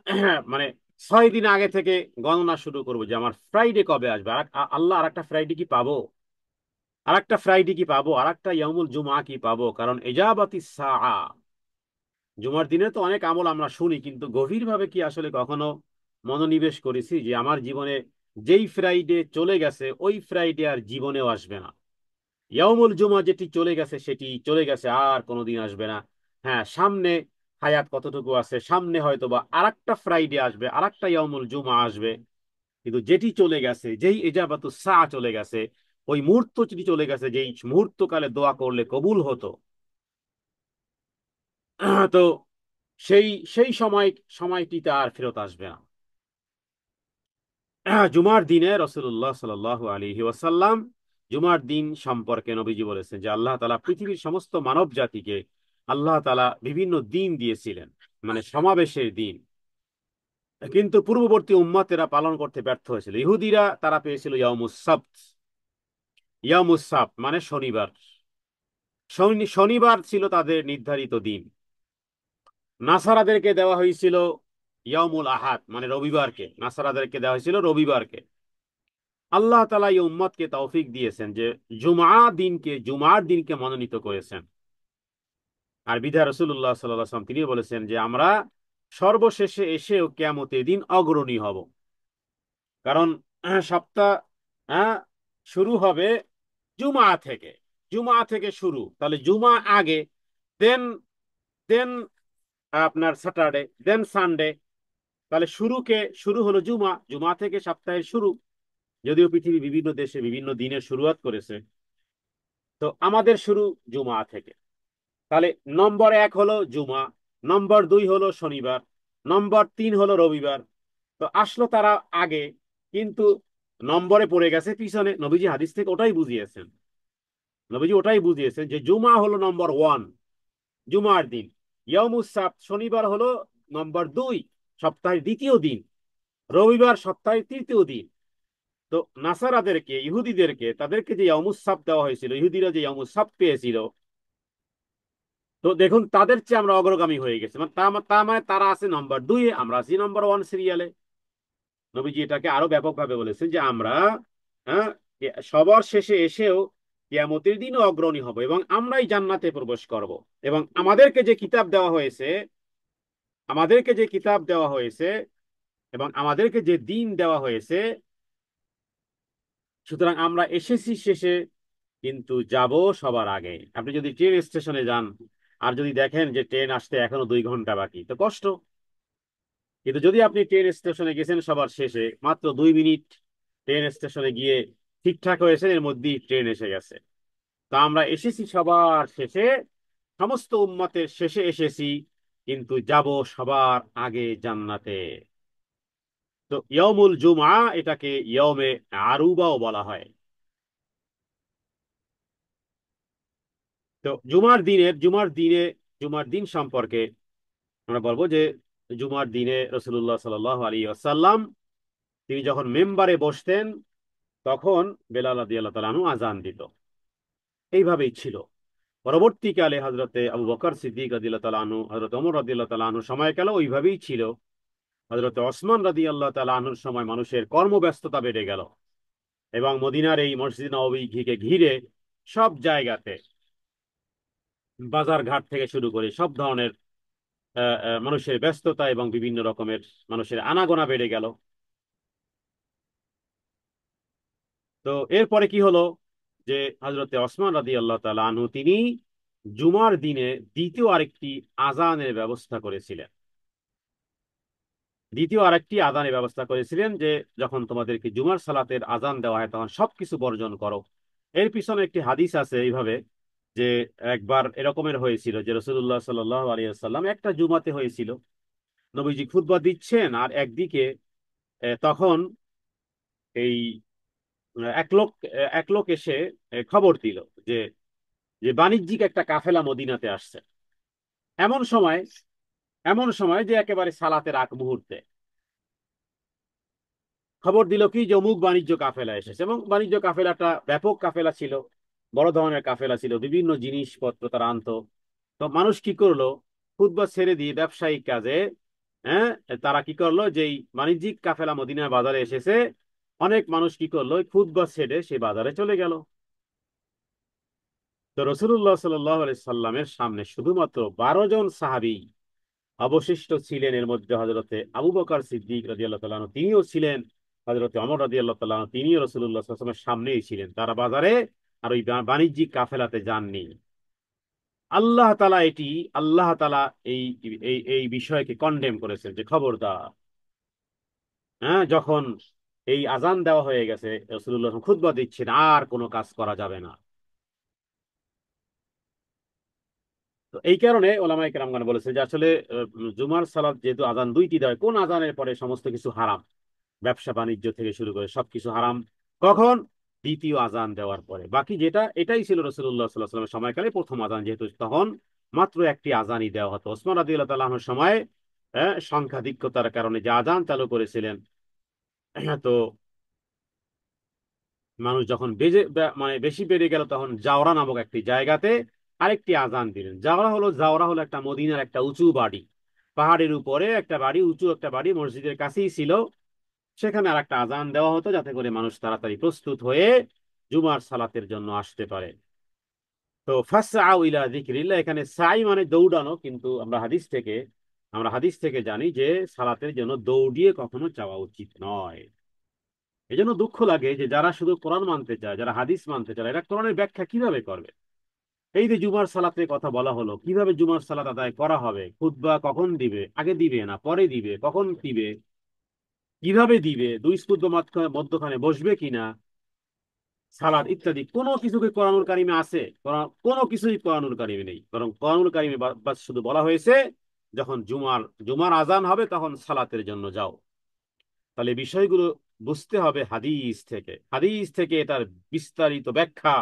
মানে 6 দিন আগে থেকে গণনা শুরু করবো যে আমার ফ্রাইডে কবে আসবে, আল্লাহ আর একটা ফ্রাইডে কি পাবো, আর একটা ফ্রাইডে কি পাবো, আর একটা ইয়ামুল জুমা কি পাবো। কারণ এজাবাতি সাআ, জুমার দিনে তো অনেক আমল আমরা শুনি, কিন্তু গভীরভাবে কি আসলে কখনো মনোনিবেশ করেছি যে আমার জীবনে যেই ফ্রাইডে চলে গেছে ওই ফ্রাইডে আর জীবনেও আসবে না। ইয়াউমুল জুমা যেটি চলে গেছে সেটি চলে গেছে, আর কোনোদিন আসবে না। হ্যাঁ, সামনে হায়াত কতটুকু আছে, সামনে হয়তো বা আরেকটা ফ্রাইডে আসবে, আরেকটা ইয়াউমুল জুমা আসবে। কিন্তু যেটি চলে গেছে, যেই এজাবাতু সা চলে গেছে, ওই মুহূর্ত যেটি চলে গেছে, যেই মুহূর্তকালে দোয়া করলে কবুল হতো, তো সেই সেই সময়টিতে আর ফেরত আসবে না। জুমার দিনে রাসূলুল্লাহ সাল্লাল্লাহু আলাইহি ওয়াসাল্লাম জুমার দিন সম্পর্কে নবীজি বলেছেন যে আল্লাহ তাআলা পৃথিবীর সমস্ত মানব জাতিকে আল্লাহ তাআলা বিভিন্ন দিন দিয়েছিলেন, মানে সমাবেশের দিন। কিন্তু পূর্ববর্তী উম্মতেরা পালন করতে ব্যর্থ হয়েছিল। ইহুদিরা তারা পেয়েছিল ইয়াউমুস সাbt, ইয়াউমুস সাbt মানে শনিবার। শনিবার ছিল তাদের নির্ধারিত দিন। নাসারাদেরকে দেওয়া হয়েছিল ইয়াউমুল আহাদ মানে রবিবারকে, নাসারাদেরকে দেওয়া হয়েছিল রবিবারকে। আল্লাহ তাআলা এই উম্মতকে তৌফিক দিয়েছেন যে জুমার দিনকে মনোনীত করেছেন। আর বিধায় রাসূলুল্লাহ সাল্লাল্লাহু আলাইহি ওয়াসাল্লাম তিনি বলেছেন যে আমরা সর্বশেষে এসেও কিয়ামতের দিন অগ্রণী হব। কারণ সপ্তাহ আহ, শুরু হবে জুমা থেকে। জুমা থেকে শুরু, তাহলে জুমা আগে, দেন দেন আপনার স্যাটারডে, দেন সানডে। তাহলে শুরু হলো জুমা, জুমা থেকে সপ্তাহের শুরু। যদিও পৃথিবী বিভিন্ন দেশে বিভিন্ন দিনের শুরুয়াত করেছে, তো আমাদের শুরু জুমা থেকে। তাহলে নম্বর 1 হলো জুমা, নম্বর 2 হলো শনিবার, নম্বর 3 হলো রবিবার। তো আসলো তারা আগে, কিন্তু নম্বরে পড়ে গেছে পিছনে। নবীজি হাদিস থেকে ওটাই বুঝিয়েছেন। নবীজি ওটাই বুঝিয়েছেন যে জুমা হলো নম্বর 1, জুমার দিন। ইয়াউমুস সাbt, শনিবার হলো নম্বর 2, সপ্তাহের দ্বিতীয় দিন। রবিবার সপ্তাহের তৃতীয় দিন। তো নাসারাদেরকে, ইহুদিদেরকে, তাদেরকে যে ইয়াউমুস সাbt দেওয়া হয়েছিল, ইহুদিরা যে ইয়াউমুস সাbt পেয়েছিল, তো দেখুন তাদের চেয়ে আমরা অগ্রগামী হয়ে গেছি। মানে তার মানে তারা আছে নম্বর 2-এ, আমরা আছি নম্বর 1 সিরিয়ালে। নবীজি এটাকে আরো ব্যাপকভাবে বলেছেন যে আমরা হ্যাঁ সবার শেষে এসেও কিয়ামতের দিনও অগ্রণী হব এবং আমরাই জান্নাতে প্রবেশ করব। এবং আমাদেরকে যে কিতাব দেওয়া হয়েছে এবং আমাদেরকে যে দিন দেওয়া হয়েছে, সুতরাং আমরা এসেছি শেষে, কিন্তু যাব সবার আগে। আপনি যদি ট্রেন স্টেশনে যান আর যদি দেখেন যে ট্রেন আসতে এখনো 2 ঘন্টা বাকি, তো কষ্ট। কিন্তু যদি আপনি ট্রেন স্টেশনে গেছেন সবার শেষে, মাত্র 2 মিনিট ট্রেন স্টেশনে গিয়ে ঠিকঠাক হয়েছে, এর মধ্যেই ট্রেন এসে গেছে। তো আমরা এসেছি সবার শেষে, সমস্ত উম্মতের শেষে এসেছি, কিন্তু যাব সবার আগে জান্নাতে। তো ইয়মুল জুমআ, এটাকে ইয়মে আরুবাও বলা হয়। তো জুমার দিন সম্পর্কে আমরা বলবো যে জুমার দিনে রাসূলুল্লাহ সাল্লাল্লাহু আলাইহি ওয়াসাল্লাম তিনি যখন মেম্বারে বসতেন, তখন বেলাল রাদিয়াল্লাহু তাআলা আনহু আজান দিত। এইভাবেই ছিল। পরবর্তীকালে হযরতে আবু বকর সিদ্দিক রাদিয়াল্লাহু তাআলা আনহু, হযরত ওমর রাদিয়াল্লাহু তাআলা আনহু সময়কালে ওইভাবেই ছিল। হযরতে ওসমান রাদিয়াল্লাহু তাআলা আনহুর সময় মানুষের কর্মব্যস্ততা বেড়ে গেল এবং মদিনার এই মসজিদ নববীকে ঘিরে সব জায়গাতে, বাজার ঘাট থেকে শুরু করে সব ধরনের মানুষের ব্যস্ততা এবং বিভিন্ন রকমের মানুষের আনাগোনা বেড়ে গেল। তো এরপরে কি হলো যে হযরতে ওসমান রাদিয়াল্লাহু তাআলা আনহু তিনি জুমার দিনে দ্বিতীয় আরেকটি আযানের ব্যবস্থা করেছিলেন। দ্বিতীয় আরেকটি আযানের ব্যবস্থা করেছিলেন যে যখন তোমাদেরকে জুমার সালাতের আযান দেওয়া হয় তখন সবকিছু বর্জন করো। এর পিছনে একটি হাদিস আছে এইভাবে যে একবার এরকমের হয়েছিল যে রাসূলুল্লাহ সাল্লাল্লাহু আলাইহি ওয়াসাল্লাম একটা জুমাতে হয়েছিল, নবীজি খুতবা দিচ্ছেন আর একদিকে তখন এই এক লোক এক লোক এসে খবর দিল যে যে বাণিজ্যিক একটা কাফেলা মদিনাতে আসছে। এমন সময় এমন সময় যে একেবারে সালাতের আগ মুহূর্তে খবর দিল কি যে অমুক বাণিজ্য কাফেলা এসেছে। এবং বাণিজ্য কাফেলাটা ব্যাপক কাফেলা ছিল, বড় ধরনের কাফেলা ছিল, বিভিন্ন জিনিসপত্র তারা আনতো। তো মানুষ কি করলো, খুতবা ছেড়ে দিয়ে ব্যবসায়িক কাজে, হ্যাঁ, তারা কি করলো, যেই বাণিজ্যিক কাফেলা মদিনা বাজারে এসেছে, অনেক মানুষ কি করলো, খুতবা ছেড়ে সে বাজারে চলে গেল। তো রসুল্লাহ সাল্লামের সামনে শুধুমাত্র 12 জন সাহাবী অবশিষ্ট ছিলেন। এর মধ্যে হজরতে আবু বকর সিদ্দিক রাদিয়াল্লাহু তাআলা আনহু তিনিও ছিলেন, হজরতে ওমর রাদিয়াল্লাহু তাআলা আনহু তিনিও রাসূলুল্লাহ সাল্লাল্লাহু আলাইহি ওয়াসাল্লামের সামনেই ছিলেন। তারা বাজারে আর ওই বাণিজ্যিক কাফেলাতে যাননি। আল্লাহ তাআলা এটি আল্লাহ তাআলা এই এই এই বিষয়কে কন্ডেম করেছেন যে খবরদার, হ্যাঁ, যখন এই আজান দেওয়া হয়ে গেছে, রাসূলুল্লাহ খুতবা দিচ্ছেন, আর কোনো কাজ করা যাবে না। তো এই কারণে ওলামায়ে কেরামগণ বলেছে যে আসলে জুমার সালাত যেহেতু আজান দুইটি দেয়, কোন আজানের পরে সমস্ত কিছু হারাম, ব্যবসা বাণিজ্য থেকে শুরু করে সবকিছু হারাম কখন, দ্বিতীয় আজান দেওয়ার পরে। বাকি যেটা, এটাই ছিল রাসূলুল্লাহ সাল্লাল্লাহু আলাইহি ওয়াসাল্লামের সময়কালে প্রথম আজান, যেহেতু তখন মাত্র একটি আজানই দেওয়া হতো। ওসমান রাদিয়াল্লাহু তাআলা আনহুর সময় সংখ্যাধিক্যতার কারণে যে আজান চালু করেছিলেন, তো মানুষ যখন মানে বেশি বেড়ে গেল, তখন জাওরা নামক একটি জায়গাতে আরেকটি আজান দিলেন। জাওরা হলো একটা মদিনার একটা উঁচু বাড়ি, পাহাড়ের উপরে একটা বাড়ি, উঁচু একটা বাড়ি, মসজিদের কাছেই ছিল। সেখানে আর একটা আজান দেওয়া হতো যাতে করে মানুষ তাড়াতাড়ি প্রস্তুত হয়ে জুমার সালাতের জন্য আসতে পারে। তো ফাসআউ ইলা যিকরিল্লাহ, এখানে সাই মানে দৌড়ানো, কিন্তু আমরা হাদিস থেকে জানি যে সালাতের জন্য দৌড়িয়ে কখনো যাওয়া উচিত নয়। এজন্য দুঃখ লাগে যে যারা শুধু কোরআন মানতে চায়, যারা হাদিস মানতে চায়, এরা কোরআনের ব্যাখ্যা কিভাবে করবে? এই যে জুমার সালাতের কথা বলা হলো, কিভাবে জুমার সালাত আদায় করা হবে, খুতবা কখন দিবে, আগে দিবে না পরে দিবে, কখন দিবে, কিভাবে দিবে, দুই খুতবা মধ্যখানে বসবে কিনা, সালাদ ইত্যাদি কোনো কিছুকে কোরআনুল কারিমে আছে? কোনো কিছুই কোরআনুল কারিমে নেই, বরং কোরআনুল কারিমে বাস শুধু বলা হয়েছে যখন জুমার জুমার আজান হবে তখন সালাতের জন্য যাও। তাহলে বিষয়গুলো বুঝতে হবে হাদিস থেকে এটার বিস্তারিত ব্যাখ্যা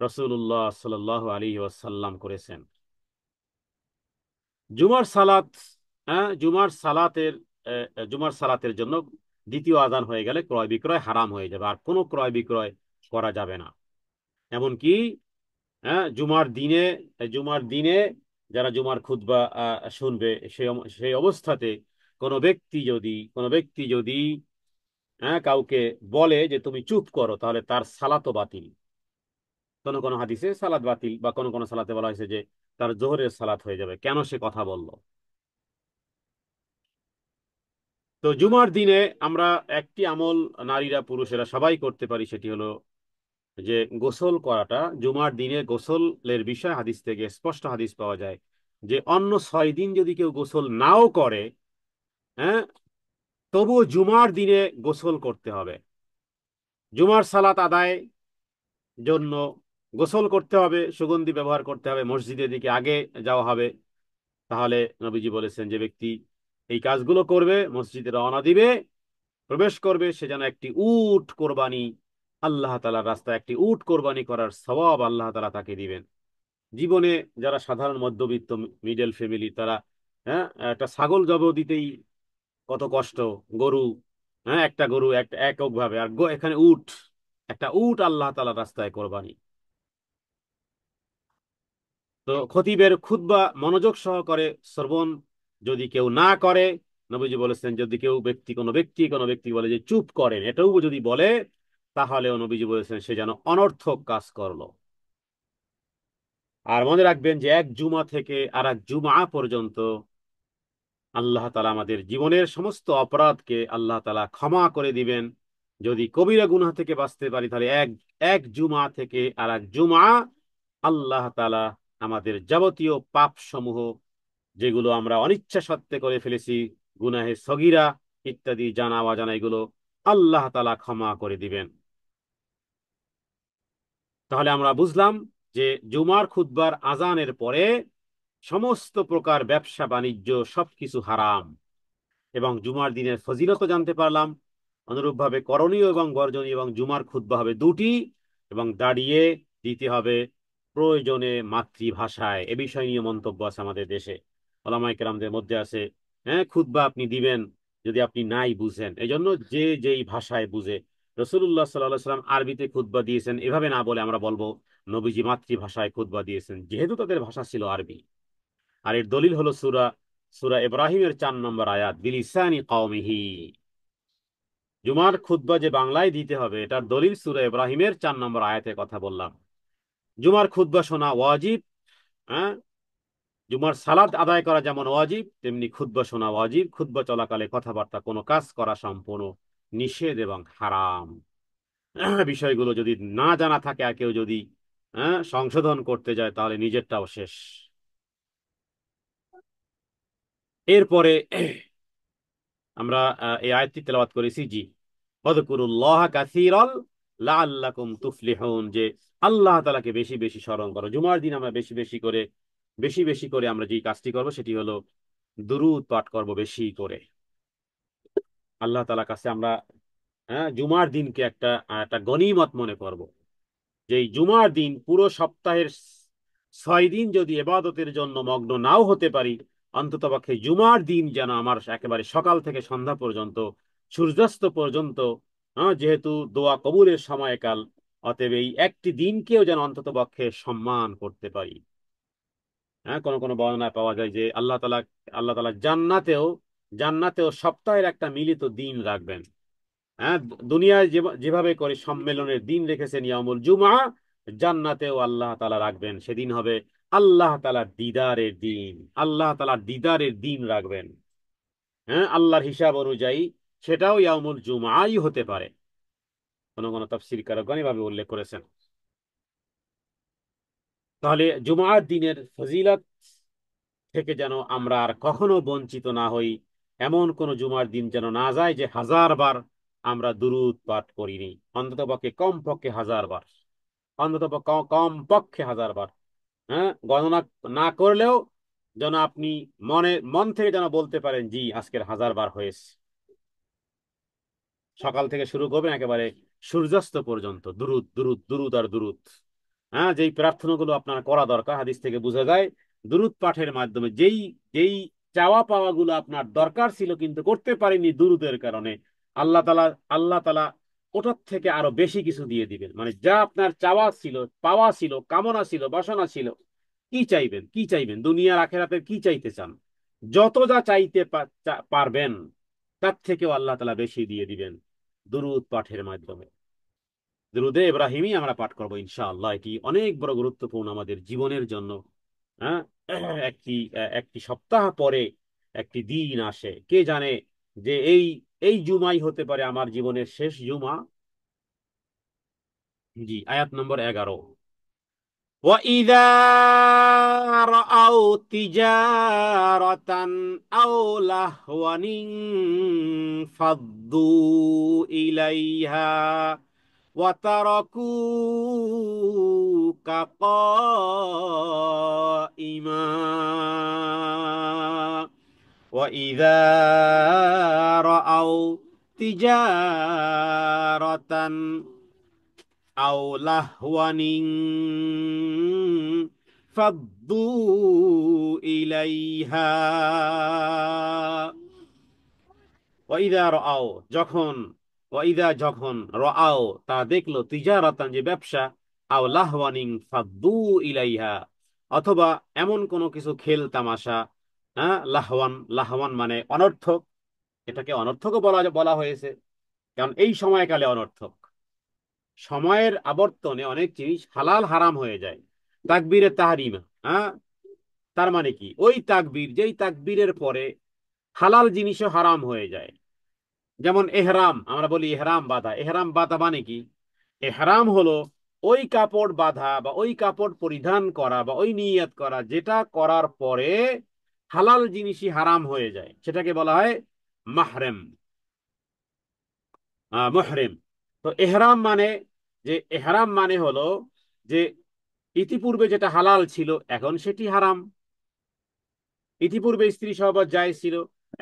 রাসূলুল্লাহ সাল্লাল্লাহু আলাইহি ওয়াসাল্লাম করেছেন। জুমার সালাত, হ্যাঁ, জুমার সালাতের জন্য দ্বিতীয় আজান হয়ে গেলে ক্রয় বিক্রয় হারাম হয়ে যাবে, আর কোনো ক্রয় বিক্রয় করা যাবে না। এমনকি, হ্যাঁ, জুমার দিনে যারা জুমার খুতবা শুনবে, সেই অবস্থাতে কোনো ব্যক্তি যদি হ্যাঁ কাউকে বলে যে তুমি চুপ করো, তাহলে তার সালাতও বাতিল। কোনো কোনো হাদিসে সালাত বাতিল, বা কোনো কোনো সালাতে বলা হয়েছে যে তার জোহরের সালাত হয়ে যাবে, কেন সে কথা বলল। তো জুমার দিনে আমরা একটি আমল নারীরা পুরুষেরা সবাই করতে পারি, সেটি হলো যে গোসল করাটা। জুমার দিনে গোসলের বিষয় হাদিস থেকে স্পষ্ট হাদিস পাওয়া যায় যে অন্য 6 দিন যদি কেউ গোসল নাও করে, হ্যাঁ, তবুও জুমার দিনে গোসল করতে হবে। জুমার সালাত আদায় জন্য গোসল করতে হবে, সুগন্ধি ব্যবহার করতে হবে, মসজিদের দিকে আগে যাওয়া হবে। তাহলে নবীজি বলেছেন যে ব্যক্তি এই কাজগুলো করবে, মসজিদে রওনা দিবে, প্রবেশ করবে, সে যেন একটি উট কোরবানি, আল্লাহ তাআলার রাস্তায় একটি উট কোরবানি করার সওয়াব আল্লাহ তাআলা তাকে দিবেন। জীবনে যারা সাধারণ মধ্যবিত্ত মিডল ফ্যামিলি, তারা, হ্যাঁ, একটা ছাগল জব দিতেই কত কষ্ট, গরু, হ্যাঁ, একটা গরু একটা এককভাবে, আর এখানে একটা উট আল্লাহ তাআলার রাস্তায় কোরবানি। তো খতিবের খুতবা মনোযোগ সহকারে শ্রবণ যদি কেউ না করে, নবীজি বলেছেন যদি কোনো ব্যক্তি বলে যে চুপ করেন, এটাও যদি বলে, তাহলেও নবীজি বলেছেন সে যেন অনর্থক কাজ করলো। আর মনে রাখবেন যে এক জুমা থেকে আর এক জুমা পর্যন্ত আল্লাহ তাআলা আমাদের জীবনের সমস্ত অপরাধকে আল্লাহ তাআলা ক্ষমা করে দিবেন। যদি কবিরা গুনাহ থেকে বাঁচতে পারি, তাহলে এক এক জুমা থেকে আর এক জুমা আল্লাহ তাআলা আমাদের যাবতীয় পাপ সমূহ, যেগুলো আমরা অনিচ্ছা সত্ত্বে করে ফেলেছি, গুনাহে সগীরা ইত্যাদি, জানা অজানা, এগুলো আল্লাহ তাআলা ক্ষমা করে দিবেন। তাহলে আমরা বুঝলাম যে জুমার খুতবার আজানের পরে সমস্ত প্রকার ব্যবসা বাণিজ্য সবকিছু হারাম, এবং জুমার দিনের ফজিলত জানতে পারলাম। অনুরূপভাবে করণীয় এবং বর্জনীয়, এবং জুমার খুতবা হবে দুটি, এবং দাঁড়িয়ে দিতে হবে প্রয়োজনে মাতৃভাষায়। এ বিষয় নিয়ে মন্তব্য আছে আমাদের দেশে, ওলামায়ে কেরামদের মধ্যে আছে, হ্যাঁ, খুতবা আপনি দিবেন যদি আপনি নাই বুঝেন, এই জন্য যে যেই ভাষায় বুঝে। রসুল্লাহ সাল্লাহ সাল্লাম আরবিতে খুতবা দিয়েছেন, এভাবে না বলে আমরা বলবো নবীজি মাতৃভাষায় খুতবা দিয়েছেন, যেহেতু তাদের ভাষা ছিল আরবি। আর এর দলিল হলো সূরা সূরা ইব্রাহিমের 4 নম্বর আয়াত, বিলিসানি কওমিহি। জুমার খুতবা যে বাংলায় দিতে হবে, এটার দলিল সূরা ইব্রাহিমের 4 নম্বর আয়াতের কথা বললাম। জুমার খুতবা শোনা ওয়াজিব, হ্যাঁ, জুমার সালাত আদায় করা যেমন ওয়াজিব, তেমনি খুতবা শোনা ওয়াজিব। খুতবা চলাকালে কথাবার্তা, কোনো কাজ করা সম্পূর্ণ নিষেধ এবং হারাম। বিষয়গুলো যদি না জানা থাকে আর কেউ যদি, হ্যাঁ, সংশোধন করতে যায়, তাহলে নিজেরটাও শেষ। এরপরে আমরা এই আয়াতটি তেলাওয়াত করেছি, জি, ওয়াযকুরুল্লাহ কাসীরাল লাআল্লাকুম তুফলিহুন, যে আল্লাহ তাআলাকে বেশি বেশি স্মরণ করো। জুমার দিন আমরা বেশি বেশি করে আমরা যে কাজটি করব সেটি হলো দুরূদ পাঠ করব বেশি করে। আল্লাহ তাআলার কাছে আমরা, হ্যাঁ, জুমার দিনকে একটা একটা গনিমত মনে করব। যে এই জুমার দিন, পুরো সপ্তাহের 6 দিন যদি ইবাদতের জন্য মগ্ন নাও হতে পারি, অন্ততপক্ষে জুমার দিন যেন আমার একেবারে সকাল থেকে সন্ধ্যা পর্যন্ত, সূর্যাস্ত পর্যন্ত, হ্যাঁ, যেহেতু দোয়া কবুলের সময়কাল, অতএব এই একটি দিনকেও যেন অন্ততপক্ষে সম্মান করতে পারি। হ্যাঁ, কোন কোন বর্ণনায় পাওয়া যায় যে আল্লাহ তাআলা জান্নাতেও সপ্তাহের একটা মিলিত দিন রাখবেন। হ্যাঁ, দুনিয়ায় যেভাবে করে সম্মেলনের দিন রেখেছেন ইয়ামুল জুমআ, জান্নাতেও আল্লাহ তাআলা রাখবেন, সেদিন হবে আল্লাহ তাআলার দিদারের দিন। আল্লাহ তাআলার দিদারের দিন রাখবেন। হ্যাঁ, আল্লাহর হিসাব অনুযায়ী সেটাও ইয়ামুল জুমআই হতে পারে। কোন কোন তাফসীরকারগণ এভাবে উল্লেখ করেছেন। তাহলে জুমআর দিনের ফজিলত থেকে যেন আমরা আর কখনো বঞ্চিত না হই। এমন কোন জুমার দিন যেন না যায় যে 1000 বার আমরা দুরূদ পাঠ করিনি। অন্ততপক্ষে কম পক্ষে 1000 বার, অন্তত কম পক্ষে 1000 বার। হ্যাঁ, গণনা না করলেও যেন আপনি মন থেকে যেন বলতে পারেন, জি আজকের 1000 বার হয়েছে। সকাল থেকে শুরু করবেন একেবারে সূর্যাস্ত পর্যন্ত দুরুদ দুরুদ দুরুদ আর দুরুদ। হ্যাঁ, যেই প্রার্থনাগুলো আপনার করা দরকার হাদিস থেকে বোঝা যায়, দুরুদ পাঠের মাধ্যমে যেই যেই চাওয়া পাওয়া গুলো আপনার দরকার ছিল কিন্তু করতে পারেনি দুরুদের কারণে, আল্লাহ তালা আল্লাহ তালা ওটার থেকে আরো বেশি কিছু দিয়ে দিবেন। মানে যা আপনার চাওয়া ছিল, পাওয়া ছিল, কামনা ছিল, বাসনা ছিল, কি চাইবেন, কি চাইবেন, দুনিয়ার আখেরাতের কি চাইতে চান, যত যা চাইতে পারবেন তার থেকেও আল্লাহ তালা বেশি দিয়ে দিবেন দুরুদ পাঠের মাধ্যমে। দুরুদে ইব্রাহিমী আমরা পাঠ করবো ইনশাআল্লাহ। এটি অনেক বড় গুরুত্বপূর্ণ আমাদের জীবনের জন্য। হ্যাঁ, একটি একটি সপ্তাহ পরে একটি দিন আসে, কে জানে যে এই এই জুমাই হতে পারে আমার জীবনের শেষ জুমা। জি, আয়াত নম্বর 11। وَإِذَا رَأَوْا تِجَارَةً أَوْ لَهْوًا انفَضُّوا إِلَيْهَا وَتَرَكُوكَ قَائِمًا وَإِذَا رَأَوْا تِجَارَةً أو لهوا فضوا إليها ওয়াইদা রাও যখন, ওয়াইদা যখন, রাও তা দেখলো, তিজারাতান যে ব্যবসা, আও লাহওয়ানিং ফাদ্দু ইলাইহা অথবা এমন কোনো কিছু খেল তামাশা। হ্যাঁ, লাহওয়ান, লাহওয়ান মানে অনর্থক। এটাকে অনর্থকও বলা হয়েছে, কারণ এই সময়কালে অনর্থক। সময়ের আবর্তনে অনেক জিনিস হালাল হারাম হয়ে যায়। তাকবীরে তাহরিমা, হ্যাঁ, তার মানে কি, ওই তাকবীর যেই তাকবীরের পরে হালাল জিনিসও হারাম হয়ে যায়। যেমন এহরাম, আমরা বলি এহরাম বাঁধা। এহরাম বাঁধা মানে কি? এহরাম হলো ওই কাপড় বাঁধা বা ওই কাপড় পরিধান করা বা ওই নিয়ত করা, যেটা করার পরে হালাল জিনিসই হারাম হয়ে যায়, সেটাকে বলা হয় মাহরেম, মুহরিম। তো এহরাম মানে, যে এহরাম মানে হলো যে ইতিপূর্বে যেটা হালাল ছিল এখন সেটি হারাম। ইতিপূর্বে স্ত্রী সহবাস জায়েজ ছিল,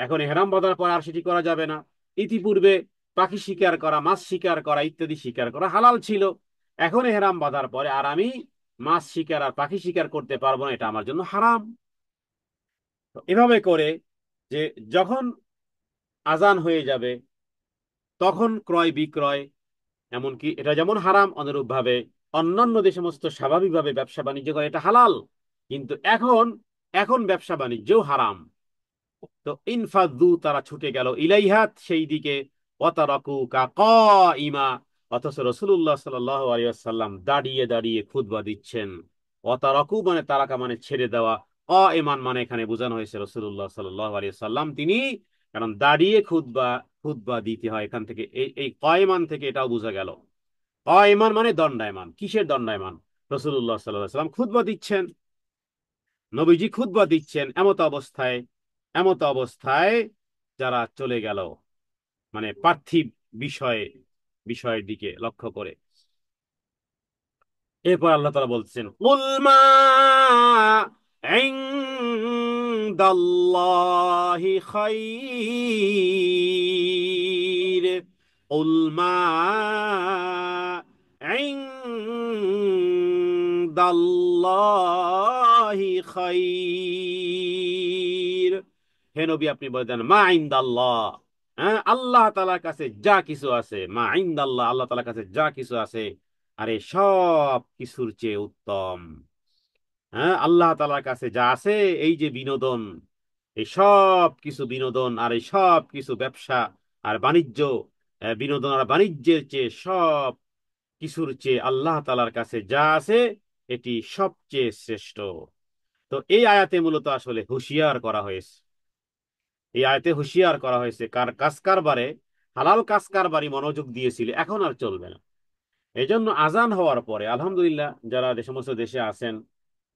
এখন এহরাম বাঁধার পর আর সেটি করা যাবে না। ইতিপূর্বে পাখি শিকার করা, মাছ শিকার করা ইত্যাদি শিকার করা হালাল ছিল, এখন এহরাম বাঁধার পরে আর আমি মাছ শিকার আর পাখি শিকার করতে পারবো না, এটা আমার জন্য হারাম। তো এভাবে করে যে যখন আজান হয়ে যাবে তখন ক্রয় বিক্রয়, এমনকি এটা যেমন হারাম, অনুরূপ ভাবে অন্যান্য যে সমস্ত স্বাভাবিকভাবে ব্যবসা বাণিজ্য করে এটা হালাল, কিন্তু এখন এখন ব্যবসা বাণিজ্যও হারাম। তো ইনফাদু তারা ছুটে গেল, ইলাইহাত সেই দিকে, ওয়াতারাকু কাইমা অথচ রাসূলুল্লাহ সাল্লাল্লাহু আলাইহি ওয়াসাল্লাম দাঁড়িয়ে দাঁড়িয়ে খুতবা দিচ্ছেন। ওয়াতারাকু মানে তারাকা মানে ছেড়ে দেওয়া, কাইমান মানে এখানে বোঝানো হয়েছে রাসূলুল্লাহ সাল্লাল্লাহু আলাইহি ওয়াসাল্লাম তিনি, কারণ দাঁড়িয়ে খুতবা খুতবা দিতে হয়, এখান থেকে এই কাইমান থেকে এটাও বোঝা গেল। কাইমান মানে দণ্ডায়মান। কিসের দণ্ডায়মান? রাসূলুল্লাহ সাল্লাল্লাহু আলাইহি ওয়াসাল্লাম খুতবা দিচ্ছেন, নবীজি খুতবা দিচ্ছেন, এমত অবস্থায় যারা চলে গেল, মানে পার্থিব বিষয়ে, বিষয়ের দিকে লক্ষ্য করে। এরপর আল্লাহ তাআলা বলছেন, কুল মা ইনদাল্লাহি খাইর, কুল মা ইনদাল্লাহি খাইর। হে নবী, আপনি বলে দেন মা ইনদাল্লাহ, হ্যাঁ, আল্লাহ তাআলার কাছে যা কিছু আছে, মা ইনদাল্লাহ, আল্লাহ তাআলার কাছে যা কিছু আছে, আরে সব কিছুর চেয়ে উত্তম। হ্যাঁ, আল্লাহ তাআলার কাছে যা আছে, এই যে বিনোদন, এই সব কিছু বিনোদন আর এই সব কিছু ব্যবসা আর বাণিজ্য, বিনোদন আর বাণিজ্যের চেয়ে, সব কিছুর চেয়ে আল্লাহ তাআলার কাছে যা আছে এটি সবচেয়ে শ্রেষ্ঠ। তো এই আয়াতে মূলত আসলে হুঁশিয়ার করা হয়েছে। এই আয়াতে হুঁশিয়ার করা হয়েছে কাজ কারবারে, হালাল কাজ কারবারি মনোযোগ দিয়েছিল, এখন আর চলবে না। এই জন্য আজান হওয়ার পরে আলহামদুলিল্লাহ, যারা যে সমস্ত দেশে আছেন,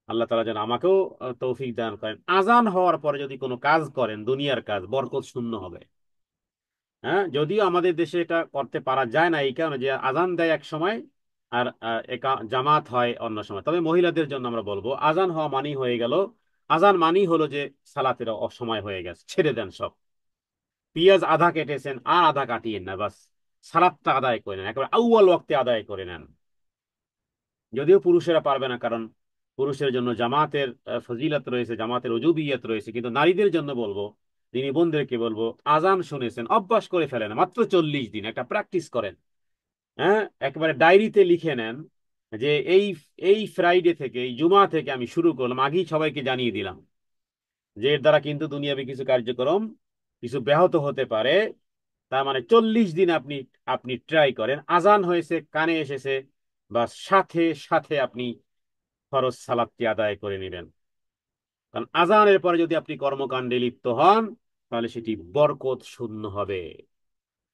আল্লাহ তাআলা যেন আমাকেও তৌফিক দান করেন, আজান হওয়ার পরে যদি কোনো কাজ করেন দুনিয়ার কাজ, বরকত শূন্য হবে। হ্যাঁ, যদিও আমাদের দেশে এটা করতে পারা যায় না, এই কারণে যে আজান দেয় এক সময় আর জামাত হয় অন্য সময়। তবে মহিলাদের জন্য আমরা বলবো, আজান হওয়া মানি হয়ে গেল, আজান মানি হলো যে সালাতের অসময় হয়ে গেছে, ছেড়ে দেন সব। পিঁয়াজ আধা কেটেছেন আর আধা কাটিয়েন না, বাস সালাতটা আদায় করে নেন, একেবারে আউয়াল ওয়াক্তে আদায় করে নেন। যদিও পুরুষেরা পারবে না, কারণ পুরুষের জন্য জামাতের ফজিলত রয়েছে, জামাতের উজুবিয়ত রয়েছে, কিন্তু নারীদের জন্য বলবো, দিনী বোনদেরকে বলবো, আজান শুনেছেন অভ্যাস করে ফেলেন, মাত্র 40 দিন একটা প্র্যাকটিস করেন। হ্যাঁ, একেবারে ডায়েরিতে লিখে নেন যে এই এই ফ্রাইডে থেকে, এই জুমা থেকে আমি শুরু করলাম, আগেই সবাইকে জানিয়ে দিলাম যে এর দ্বারা কিন্তু দুনিয়াবি কিছু কার্যক্রম কিছু ব্যাহত হতে পারে। তার মানে 40 দিন আপনি আপনি ট্রাই করেন, আজান হয়েছে কানে এসেছে, বা সাথে সাথে আপনি ফরজ সালাতটি আদায় করে নেবেন। কারণ আজানের পরে যদি আপনি কর্মকাণ্ডে লিপ্ত হন, তাহলে সেটি বরকত শূন্য হবে।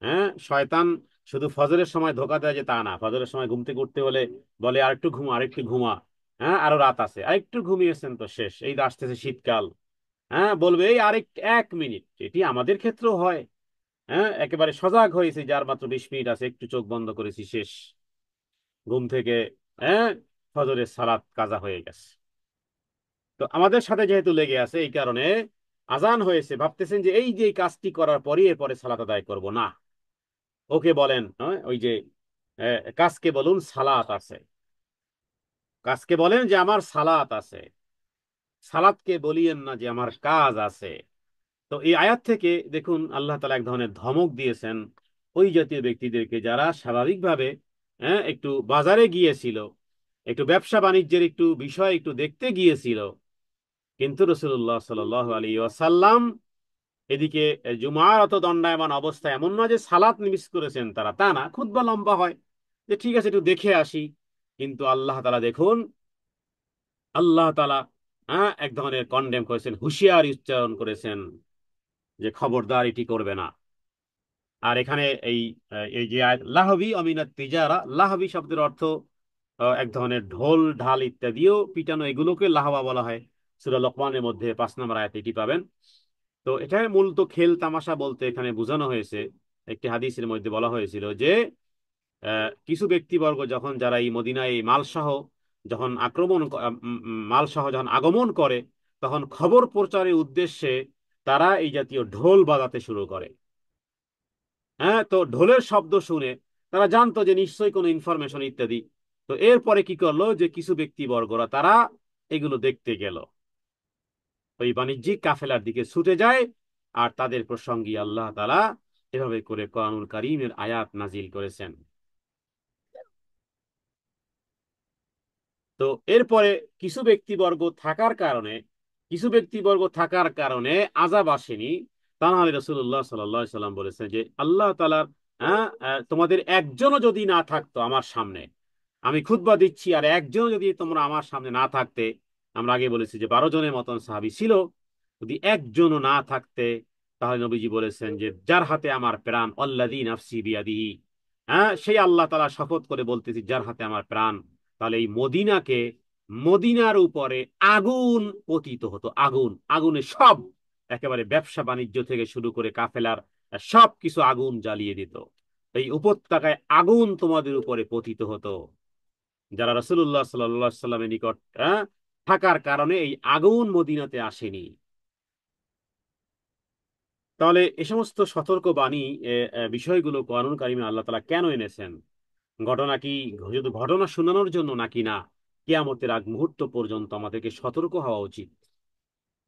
হ্যাঁ, শয়তান শুধু ফজরের সময় ধোকা দেয় যে তা না, ফজরের সময় ঘুম থেকে উঠতে হলে বলে আরেকটু ঘুমা, আরেকটু ঘুমা। হ্যাঁ, আরো রাত আছে, আরেকটু ঘুমিয়েছেন তো শেষ, এই তো আসতেছে শীতকাল। হ্যাঁ, বলবে এই আরেক 1 মিনিট, এটি আমাদের ক্ষেত্রেও হয়। হ্যাঁ, একেবারে সজাগ হয়েছে, যার মাত্র 20 মিনিট আছে, একটু চোখ বন্ধ করেছি, শেষ ঘুম থেকে। হ্যাঁ, ফজরের সালাত কাজা হয়ে গেছে। তো আমাদের সাথে যেহেতু লেগে আছে, এই কারণে আজান হয়েছে ভাবতেছেন যে এই যে এই কাজটি করার পরই এরপরে সালাত আদায় করব না। ওকে বলেন, হ্যাঁ, ওই যে কাজকে বলুন সালাত আছে, কাজকে বলেন যে আমার সালাত আছে, সালাতকে বলিয়েন না যে আমার কাজ আছে। তো এই আয়াত থেকে দেখুন আল্লাহ তাআলা এক ধরনের ধমক দিয়েছেন ওই জাতীয় ব্যক্তিদেরকে যারা স্বাভাবিকভাবে একটু বাজারে গিয়েছিল, একটু ব্যবসা বাণিজ্যের একটু বিষয় একটু দেখতে গিয়েছিল, কিন্তু রাসূলুল্লাহ সাল্লাল্লাহু আলাইহি ওয়াসাল্লাম এদিকে জুমার অত দণ্ডায়মান অবস্থা, এমন না যে সালাত মিস করেছেন তারা, তা না, খুতবা লম্বা হয়, যে ঠিক আছে একটু দেখে আসি। কিন্তু আল্লাহ তাআলা দেখুন, আল্লাহ তাআলা এক ধরনের কন্ডেম করেছেন, হুঁশিয়ারি উচ্চারণ করেছেন যে খবরদার এটি করবে না। আর এখানে এই এই যে আয়াত লাহবি অমিনাত তিজারা, লাহবি শব্দের অর্থ এক ধরনের ঢোল ঢাল ইত্যাদিও পিটানো, এগুলোকে লাহবা বলা হয়। সূরা লোকমানের মধ্যে 5 নম্বর আয়াতে এটি পাবেন। তো এটা মূলত খেল তামাশা বলতে এখানে বোঝানো হয়েছে। একটি হাদিসের মধ্যে বলা হয়েছিল যে কিছু ব্যক্তিবর্গ যখন, যারা এই মদিনায় এই মালসহ যখন মালসহ যখন আগমন করে, তখন খবর প্রচারের উদ্দেশ্যে তারা এই জাতীয় ঢোল বাজাতে শুরু করে। হ্যাঁ, তো ঢোলের শব্দ শুনে তারা জানতো যে নিশ্চয়ই কোনো ইনফরমেশন ইত্যাদি। তো এরপরে কি করলো, যে কিছু ব্যক্তিবর্গরা তারা এগুলো দেখতে গেল, ওই বাণিজ্যিক কাফেলার দিকে ছুটে যায়, আর তাদের প্রসঙ্গে আল্লাহ তাআলা এভাবে করে কোরআনুল কারীমের আয়াত নাজিল করেছেন। তো এরপরে কিছু ব্যক্তিবর্গ থাকার কারণে, কিছু ব্যক্তিবর্গ থাকার কারণে আযাব আসেনি। তা নাহলে রাসূলুল্লাহ সাল্লাল্লাহু আলাইহি সাল্লাম বলেছেন যে আল্লাহ তাআলার তোমাদের একজনও যদি না থাকতো আমার সামনে, আমি খুতবা দিচ্ছি আর একজন যদি তোমরা আমার সামনে না থাকতে, আমরা আগে বলেছি যে 12 জনের মতন সাহাবী ছিল, যদি একজনও না থাকতে, তাহলে নবীজি বলেছেন যে যার হাতে আমার প্রাণ, আল্লাযী নাফসি বিয়াদিহি, সেই আল্লাহ তাআলা শপথ করে বলতেছি যার হাতে আমার প্রাণ, তাহলে এই মদিনাকে, মদিনার উপরে আগুন পতিত হতো, আগুন, আগুনে সব, একেবারে ব্যবসা বাণিজ্য থেকে শুরু করে কাফেলার সব কিছু আগুন জ্বালিয়ে দিত। এই উপত্যকায় আগুন তোমাদের উপরে পতিত হতো, যারা রাসূলুল্লাহ সাল্লাল্লাহু আলাইহি সাল্লামের নিকট থাকার কারণে এই আগুন মদিনাতে আসেনি। তাহলে এই সমস্ত সতর্ক বাণী বিষয়গুলো কোরআনুল কারীমে আল্লাহ তাআলা কেন এনেছেন? ঘটনা কি শুধু ঘটনা শোনানোর জন্য, নাকি না কিয়ামতের আগ মুহূর্ত পর্যন্ত আমাদেরকে সতর্ক হওয়া উচিত?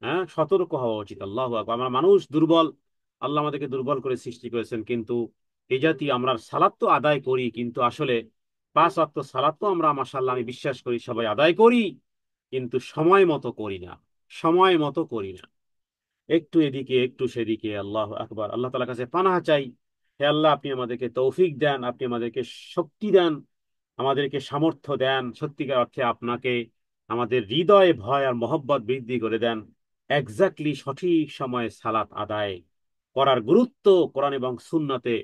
হ্যাঁ, সতর্ক হওয়া উচিত। আল্লাহু আকবার। আমরা মানুষ দুর্বল, আল্লাহ আমাদেরকে দুর্বল করে সৃষ্টি করেছেন, কিন্তু এই জাতি আমরা সালাত তো আদায় করি, কিন্তু আসলে 5 ওয়াক্ত সালাত তো আমরা মাশাআল্লাহ আমি বিশ্বাস করি সবাই আদায় করি, কিন্তু সময় মতো করি না, সময় মতো করি না, একটু এদিকে একটু সেদিকে। আল্লাহু আকবার। আল্লাহ তাআলার কাছে পানাহ চাই, হে আল্লাহ, আপনি আমাদেরকে তৌফিক দেন, আপনি আমাদেরকে শক্তি দেন, আমাদেরকে সামর্থ্য দেন, সত্যিকার অর্থে আপনাকে আমাদের হৃদয়ে ভয় আর মহব্বত বৃদ্ধি করে দেন। এক্স্যাক্টলি সঠিক সময়ে সালাত আদায় করার গুরুত্ব কোরআন এবং সুন্নতে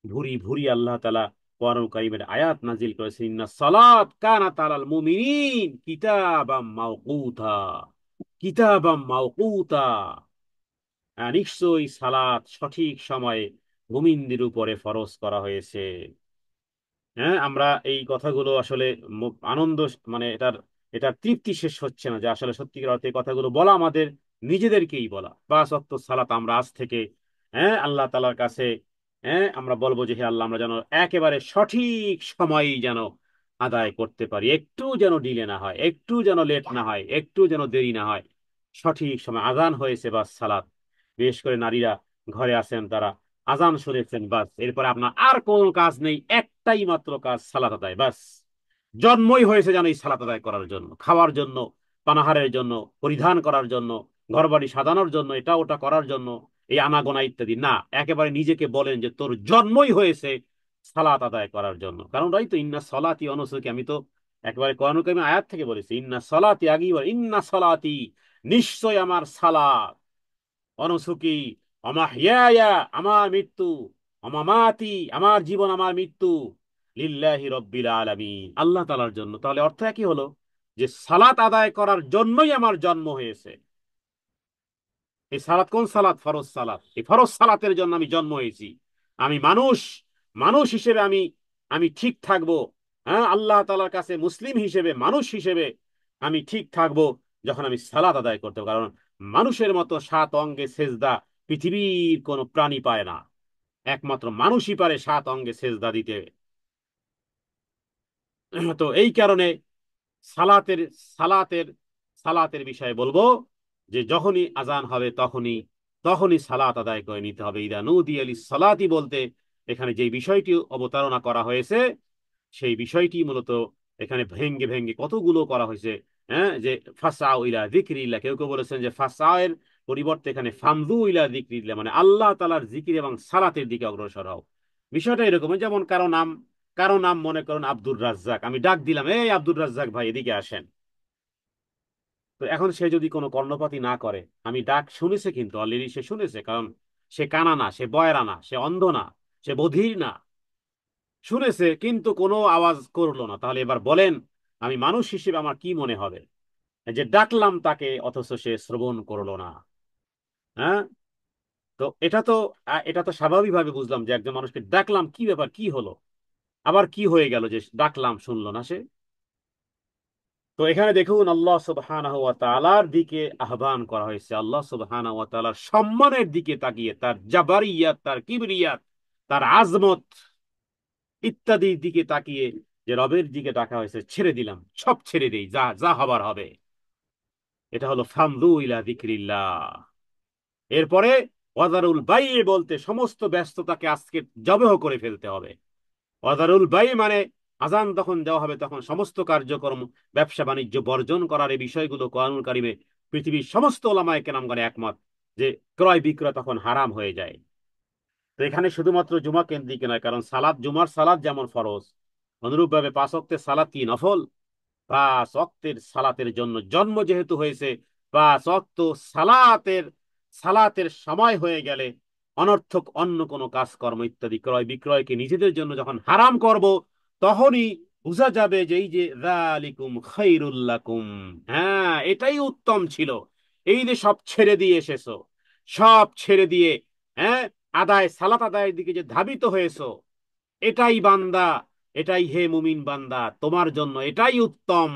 ভুরি ভুরি আল্লাহ তাআলা কোরআনুল কারীমের আয়াত নাজিল করেছেন, ইন্না সালাত কানাত আলাল মুমিনিন কিতাবাম মাওকুতা, কিতাবাম মাওকুতা। নিশ্চয়ই সালাত সঠিক সময়ে মুমিনদের উপরে ফরজ করা হয়েছে। হ্যাঁ, আমরা এই কথাগুলো আসলে আনন্দ, মানে এটার তৃপ্তি শেষ হচ্ছে না যে আসলে সত্যিকার অর্থে এই কথাগুলো বলা আমাদের নিজেদেরকেই বলা। পাঁচ ওয়াক্ত সালাত আমরা আজ থেকে, হ্যাঁ, আল্লাহ তাআলার কাছে, হ্যাঁ, আমরা বলবো যে হে আল্লাহ, আমরা যেন একেবারে সঠিক সময়ই যেন আদায় করতে পারি, একটু যেন ডিলে না হয়, একটু যেন লেট না হয়, একটু যেন দেরি না হয়। সঠিক সময় আজান হয়েছে, বাস সালাত। বিশেষ করে নারীরা ঘরে আছেন, তারা আজান শুনেছেন, বাস, এরপরে আপনার আর কোনো কাজ নেই, একটাই মাত্র কাজ, সালাত আদায়, বাস। জন্মই হয়েছে যেন এই সালাত আদায় করার জন্য, খাওয়ার জন্য, পানাহারের জন্য, পরিধান করার জন্য, ঘরবাড়ি সাজানোর জন্য, এটা ওটা করার জন্য, এই আনাগোনা ইত্যাদি না। একেবারে নিজেকে বলেন যে তোর জন্মই হয়েছে সালাত আদায় করার জন্য। কারণ ওই তো ইন্না সলাতি অনুসুকি, আমি তো একেবারে কোরআন কারীমে আয়াত থেকে বলেছি, ইন্না সলাতি, আগেই বলে ইন্না সলাতি, নিশ্চয় আমার সালাত, অনুসুকি, অমাহিয়া, আমার মৃত্যু, অমামাতি, আমার জীবন, আমার মৃত্যু, লিল্লাহি রব্বিল আলামিন, আল্লাহ তাআলার জন্য। তাহলে অর্থ একই হলো যে সালাত আদায় করার জন্যই আমার জন্ম হয়েছে। এই সালাত কোন সালাত? ফরজ সালাত। এই ফরজ সালাতের জন্য আমি জন্ম হয়েছি। আমি মানুষ, মানুষ হিসেবে আমি আমি ঠিক থাকবো। হ্যাঁ, আল্লাহ তাআলার কাছে মুসলিম হিসেবে, মানুষ হিসেবে আমি ঠিক থাকবো যখন আমি সালাত আদায় করতে পারবো। কারণ মানুষের মতো সাত অঙ্গে সেজদা পৃথিবীর কোনো প্রাণী পায় না, একমাত্র মানুষই পারে সাত অঙ্গে সেজদা দিতে। তো এই কারণে সালাতের সালাতের সালাতের বিষয়ে বলবো যে যখনই আজান হবে তখনই তখনই সালাত আদায় করে নিতে হবে। ইদা নুদি আলি সালাতি বলতে এখানে যে বিষয়টি অবতারণা করা হয়েছে, সেই বিষয়টি মূলত এখানে ভেঙ্গে ভেঙ্গে কতগুলো করা হয়েছে। হ্যাঁ, যে ফাসাউ ইলা যিকরিল্লাহ, কেউ কেউ বলেছেন যে ফাসায়ের পরিবর্তে এখানে ফামদু ইলা যিকরিল্লাহ, মানে আল্লাহ তাআলার জিকির এবং সালাতের দিকে অগ্রসর হও। বিষয়টা এরকম, যেমন কারো নাম মনে করুন আব্দুর রাজ্জাক, আমি ডাক দিলাম, এই আব্দুর রাজ্জাক ভাই এদিকে আসেন। তো এখন সে যদি কোনো কর্ণপাতই না করে, আমি ডাক শুনেছে, কিন্তু অলরেডি সে শুনেছে, কারণ সে কানা না, সে বয়রা না, সে অন্ধ না, সে বধির না, শুনেছে কিন্তু কোনো আওয়াজ করলো না। তাহলে এবার বলেন, আমি মানুষ হিসেবে আমার কি মনে হবে যে ডাকলাম তাকে অথচ সে শ্রবণ করলো না? হ্যাঁ, তো এটা তো স্বাভাবিকভাবে বুঝলাম যে একজন মানুষকে ডাকলাম, কি ব্যাপার, কি হলো, আবার কি হয়ে গেল যে ডাকলাম শুনলো না সে? তো এখানে দেখুন, আল্লাহ সুবহানাহু ওয়া তাআলার দিকে আহ্বান করা হয়েছে, আল্লাহ সুবহানাহু ওয়া তাআলার সম্মানের দিকে তাকিয়ে, তার জাবারিয়াত, তার কিবরিয়াত, তার আজমত ইত্যাদির দিকে তাকিয়ে যে রবের দিকে ডাকা হয়েছে। ছেড়ে দিলাম, সব ছেড়ে দেই, যা যা হবার হবে। এটা হলো ফামদু ইলা যিকরিল্লাহ। এরপরে ওয়াজারুল বাই বলতে সমস্ত ব্যস্ততাকে আজকে জবেহ করে ফেলতে হবে। ওয়াজারুল বাই মানে আজান তখন দেওয়া হবে তখন সমস্ত কার্যক্রম, ব্যবসা বাণিজ্য বর্জন করার এই বিষয়গুলো কোরআনুল কারীমে পৃথিবীর সমস্ত ওলামায়ে কেরামগণ একমত যে ক্রয় বিক্রয় তখন হারাম হয়ে যায়। তো এখানে শুধুমাত্র জুমা কেন্দ্রিক নয়, কারণ জুমার সালাত যেমন ফরজ, অনুরূপ ভাবে পাঁচ ওয়াক্তের সালাত কি নফল। পাঁচ ওয়াক্তের সালাতের জন্য জন্ম যেহেতু হয়েছে, পাঁচ ওয়াক্ত সালাতের সালাতের সময় হয়ে গেলে অনর্থক অন্য কোনো কাজকর্ম ইত্যাদি ক্রয় বিক্রয়কে নিজেদের জন্য যখন হারাম করব, তখনই বোঝা যাবে যে এই যে যালিকুম খায়রুল লাকুম, হ্যাঁ, এটাই উত্তম ছিল। এই যে সব ছেড়ে দিয়ে এসেছো, সব ছেড়ে দিয়ে, হ্যাঁ, সালাত আদায়ের দিকে যে ধাবিত হয়েছো, এটাই বান্দা, এটাই হে মুমিন বান্দা, তোমার জন্য এটাই উত্তম,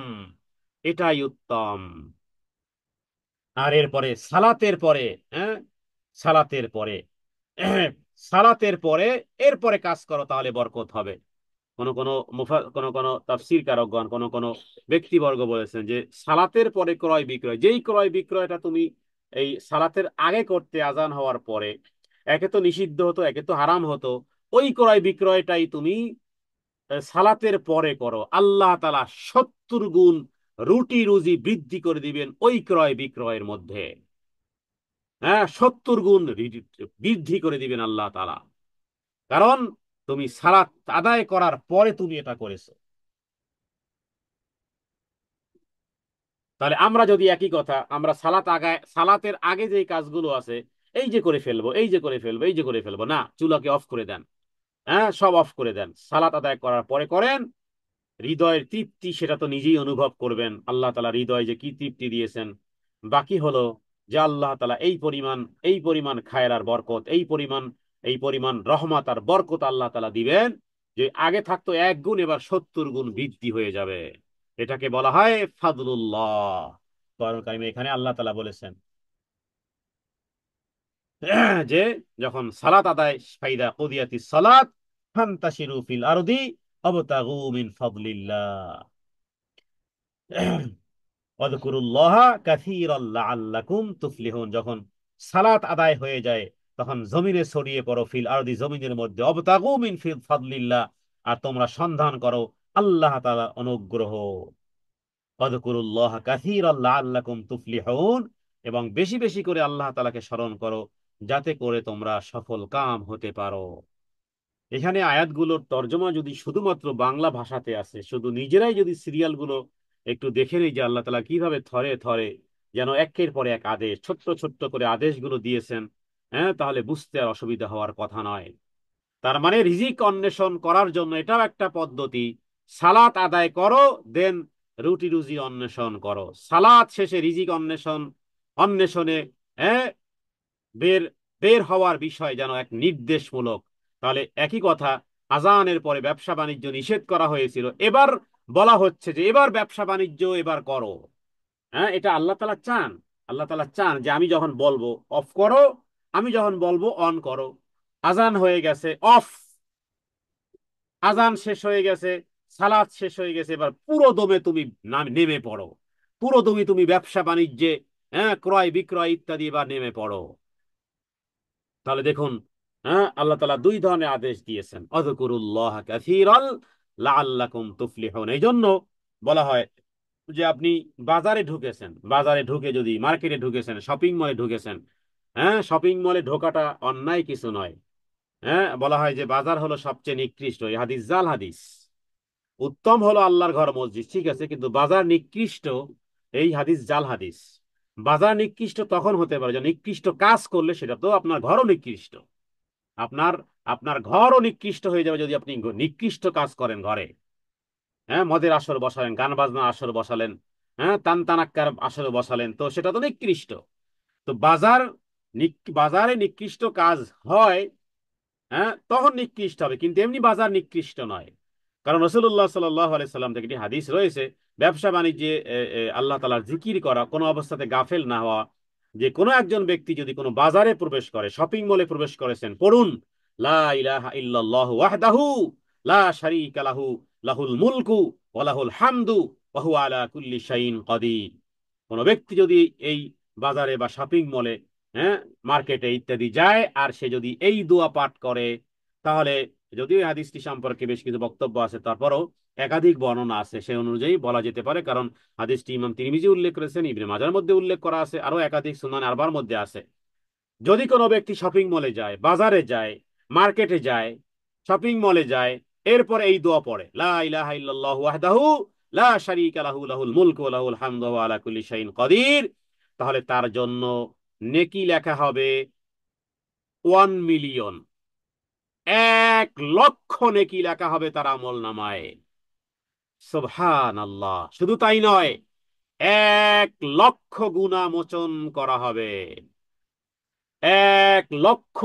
এটাই উত্তম। আর এরপরে সালাতের পরে, হ্যাঁ, সালাতের পরে সালাতের পরে এরপরে কাজ করো, তাহলে বরকত হবে। কোন কোন তাফসীর কারকগণ, কোন কোন ব্যক্তিবর্গ বলেছেন যে সালাতের পরে ক্রয় বিক্রয়, যেই ক্রয় বিক্রয়টা তুমি এই সালাতের আগে করতে আজান হওয়ার পরে, একে তো নিষিদ্ধ হতো, একে তো হারাম হতো, ওই ক্রয় বিক্রয়টাই তুমি সালাতের পরে করো, আল্লাহ তাআলা 70 গুণ রুটি রুজি বৃদ্ধি করে দিবেন ওই ক্রয় বিক্রয়ের মধ্যে। হ্যাঁ, 70 গুণ বৃদ্ধি করে দিবেন আল্লাহ তাআলা। কারণ তুমি সালাত আদায় করার পরে তুমি এটা করেছো। তাহলে আমরা যদি একই কথা, আমরা সালাতের আগে যে কাজগুলো আছে, এই যে করে ফেলবো, এই যে করে ফেলবো, এই যে করে ফেলবো, না, চুলাকে অফ করে দেন। হ্যাঁ, সব অফ করে দেন, সালাত আদায় করার পরে করেন। হৃদয়ের তৃপ্তি সেটা তো নিজেই অনুভব করবেন, আল্লাহ তালা হৃদয়ে যে কি তৃপ্তি দিয়েছেন। বাকি হলো যে আল্লাহ তালা এই পরিমাণ খায়ের আর বরকত, এই পরিমাণ রহমত আর বরকত আল্লাহ তালা দিবেন, যে আগে থাকতো 1 গুণ, এবার 70 গুণ বৃদ্ধি হয়ে যাবে। এটাকে বলা হয় ফাদলুল্লাহ। কোরআন কারিমে এখানে আল্লাহ তালা বলেছেন যে যখন সালাত আদায়, ফাইদা কুদিয়াতিস সালাত ফান্তাশিরু ফিল আরদি ওয়াবতাগু মিন ফাদলিল্লাহ ওয়াযকুরুল্লাহা কাসীরাল লাআল্লাকুম তুফলিহুন। যখন সালাত আদায় হয়ে যায়, তখন জমিনে ছড়িয়ে পড়ো, ফিল আরদি, জমিনের মধ্যে, ওয়াবতাগু মিন ফাদলিল্লাহ, আর তোমরা সন্ধান করো আল্লাহ তাআলার অনুগ্রহ। ওয়াযকুরুল্লাহা কাসীরাল লাআল্লাকুম তুফলিহুন, এবং বেশি বেশি করে আল্লাহ তাআলাকে স্মরণ করো, যাতে করে তোমরা সফল কাম হতে পারো। এখানে আয়াতগুলোর তর্জমা যদি শুধুমাত্র বাংলা ভাষাতে আছে, শুধু নিজেরাই যদি সিরিয়ালগুলো একটু দেখে নেই যে আল্লাহ তাআলা কিভাবে থরে থরে যেন একের পর এক আদেশ, ছোট্ট ছোট্ট করে আদেশগুলো দিয়েছেন, হ্যাঁ, তাহলে বুঝতে আর অসুবিধা হওয়ার কথা নয়। তার মানে রিজিক অন্বেষণ করার জন্য এটাও একটা পদ্ধতি। সালাত আদায় করো, দেন রুটি রুজি অন্বেষণ করো। সালাত শেষে রিজিক অন্বেষণে, হ্যাঁ, বের বের হওয়ার বিষয় যেন এক নির্দেশমূলক। তাহলে একই কথা, আজানের পরে ব্যবসা বাণিজ্য নিষেধ করা হয়েছিল, এবার বলা হচ্ছে যে এবার ব্যবসা বাণিজ্য এবার করো। হ্যাঁ, এটা আল্লাহ তাআলা চান। আল্লাহ তাআলা চান যে আমি যখন বলবো অফ করো, আমি যখন বলবো অন করো। আজান হয়ে গেছে, অফ। আজান শেষ হয়ে গেছে, সালাত শেষ হয়ে গেছে, এবার পুরো দমে তুমি নেমে পড়ো। পুরো দমে তুমি ব্যবসা বাণিজ্যে, হ্যাঁ, ক্রয় বিক্রয় ইত্যাদি এবার নেমে পড়ো। তাহলে দেখুন, হ্যাঁ, আল্লাহ তাআলা 2 ধরনের আদেশ দিয়েছেন, আযকুরুল্লাহ কাসীরাল লাআল্লাকুম তুফলিহুন। এই জন্য বলা হয় যে আপনি বাজারে ঢুকেছেন, বাজারে ঢুকে যদি মার্কেটে ঢুকেছেন, শপিং মলে ঢুকেছেন, হ্যাঁ, শপিং মলে ঢোকাটা অন্যায় কিছু নয়। হ্যাঁ, বলা হয় যে বাজার হলো সবচেয়ে নিকৃষ্ট, এই হাদিস জাল হাদিস। উত্তম হলো আল্লাহর ঘর মসজিদ, ঠিক আছে, কিন্তু বাজার নিকৃষ্ট, এই হাদিস জাল হাদিস। বাজার নিকৃষ্ট তখন হতে পারে যে নিকৃষ্ট কাজ করলে, সেটা তো আপনার ঘরও নিকৃষ্ট। আপনার আপনার ঘরও নিকৃষ্ট হয়ে যাবে যদি আপনি নিকৃষ্ট কাজ করেন ঘরে। হ্যাঁ, মদের আসর বসালেন, গান বাজনার আসর বসালেন, হ্যাঁ, টান টানাক্কার আসর বসালেন, তো সেটা তো নিকৃষ্ট। তো বাজারে নিকৃষ্ট কাজ হয়, হ্যাঁ, তখন নিকৃষ্ট হবে, কিন্তু এমনি বাজার নিকৃষ্ট নয়। কারণ রাসূলুল্লাহ সাল্লাল্লাহু আলাইহি সাল্লাম থেকে একটি হাদিস রয়েছে, ব্যবসা বাণিজ্যে আল্লাহ তাআলার জিকির করা, কোনো অবস্থাতে গাফেল না হওয়া। যে কোনো একজন ব্যক্তি যদি কোনো বাজারে প্রবেশ করে, শপিং মলে প্রবেশ করেছেন, পড়ুন লা ইলাহা ইল্লাল্লাহু ওয়াহদাহু লা শারীকা লাহু লাহুল মুলকু ওয়া লাহুল হামদু ওয়া হুয়া আলা কুল্লি শাইইন কাদির। কোনো ব্যক্তি যদি এই বাজারে বা শপিং মলে, হ্যাঁ, মার্কেটে ইত্যাদি যায়, আর সে যদি এই দোয়া পাঠ করে, তাহলে, যদিও এই হাদিসটি সম্পর্কে বেশ কিছু বক্তব্য আছে, তারপরও একাধিক বর্ণনা আছে, সেই অনুযায়ী বলা যেতে পারে। কারণ হাদিসটি ইমাম তিরমিজি উল্লেখ করেছেন, ইবনে মাজার মধ্যে উল্লেখ করা আছে, আরো একাধিক সুনান আরবার মধ্যে আছে। যদি কোনো ব্যক্তি শপিং মলে যায়, বাজারে যায়, মার্কেটে যায়, শপিং মলে যায়, এরপর এই দোয়া পড়ে, লা ইলাহা ইল্লাল্লাহু ওয়াহদাহু লা শারীকা লাহু লাহুল মুলকু ওয়া লাহুল হামদু ওয়া আলা কুল্লি শাইইন কাদির, তাহলে তার জন্য নেকি লেখা হবে 1 মিলিয়ন, 1 লক্ষ নেকি লেখা হবে তার আমল নামায়। সুবহানাল্লাহ। শুধু তাই নয়, 1 লক্ষ গুনাহ মোচন করা হবে। 1 লক্ষ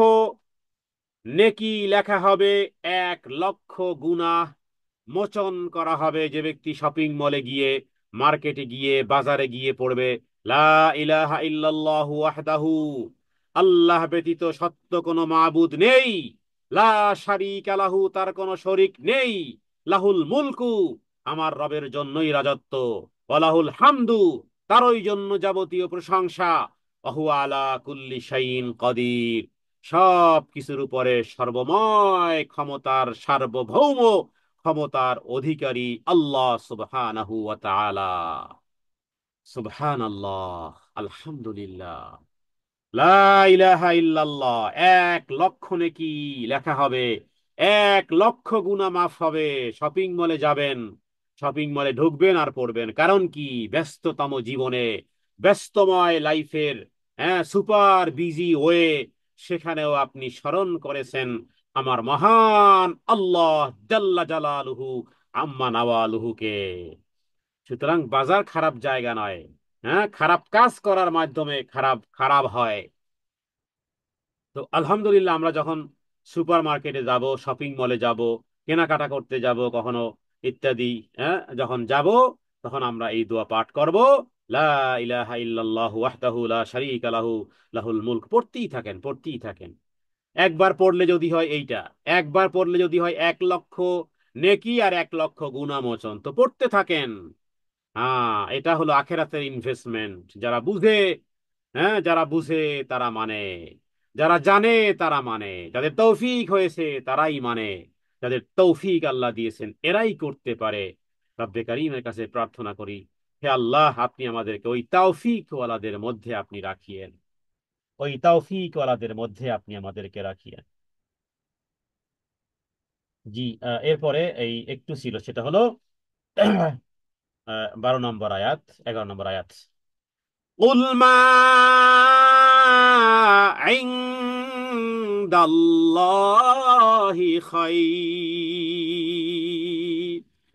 নেকি লেখা হবে, 1 লক্ষ গুনাহ মোচন করা হবে। যে ব্যক্তি শপিং মলে গিয়ে, মার্কেটে গিয়ে, বাজারে গিয়ে পড়বে লা ইলাহা ইল্লাল্লাহু ওয়াহদাহু, আল্লাহ ব্যতীত সত্য কোনো মাবুদ নেই, লা শারীকা লাহু, তার কোনো শরীক নেই, লাহুল মুলকু, আমার রবের জন্যই রাজত্ব, ওয়া লাহুল হামদু, তারই জন্য যাবতীয় প্রশংসা, ওয়া হুয়া আলা কুল্লি শাইইন কাদির, সব কিছুর উপরে সর্বময় ক্ষমতার সার্বভৌম ক্ষমতার অধিকারী আল্লাহ সুবহানাহু ওয়া তাআলা। সুবহানাল্লাহ, আলহামদুলিল্লাহ, লা ইলাহা ইল্লাল্লাহ। 1 লক্ষ নেকি লেখা হবে, 1 লক্ষ গুণা মাফ হবে। শপিং মলে যাবেন, শপিং মলে ঢুকবেন আর পড়বেন, কারণ কি ব্যস্ততম জীবনে, ব্যস্তময় লাইফের, হ্যাঁ, সুপার বিজি ওয়ে, সেখানেও আপনি স্মরণ করেছেন আমার মহান আল্লাহ জাল্লা জালালুহু আম্মা নাওয়ালুহুকে। সুতরাং বাজার খারাপ জায়গা নয়। হ্যাঁ, খারাপ কাজ করার মাধ্যমে খারাপ খারাপ হয়। তো আলহামদুলিল্লাহ, আমরা যখন সুপার মার্কেটে যাব, শপিং মলে যাব, কেনাকাটা করতে যাব কখনো ইত্যাদি, হ্যাঁ, যখন যাব তখন আমরা এই দোয়া পাঠ করব, লা ইলাহা ইল্লাল্লাহু ওয়াহদাহু লা শারীকা লাহু লাহুল মুলক। পড়তেই থাকেন, পড়তেই থাকেন। একবার পড়লে যদি হয় এইটা, একবার পড়লে যদি হয় 1 লক্ষ নেকি আর 1 লক্ষ গুনাহ মোচন, তো পড়তে থাকেন। হ্যাঁ, এটা হলো আখেরাতের ইনভেস্টমেন্ট। যারা বুঝে, হ্যাঁ, যারা বুঝে তারা মানে, যারা জানে তারা মানে, যাদের তৌফিক হয়েছে তারাই মানে, যাদের তৌফিক আল্লাহ দিয়েছেন এরাই করতে পারে। রব্বে কারীমের কাছে প্রার্থনা করি, হে আল্লাহ, আপনি আমাদেরকে ওই তৌফিক ওয়ালাদের মধ্যে আপনি রাখিয়েন, ওই তৌফিক ওয়ালাদের মধ্যে আপনি আমাদেরকে রাখিয়েন। জি, এরপরে এই একটু ছিল, সেটা হলো 12 নম্বর আয়াত, 11 নম্বর আয়াত। قل ما عند الله خير।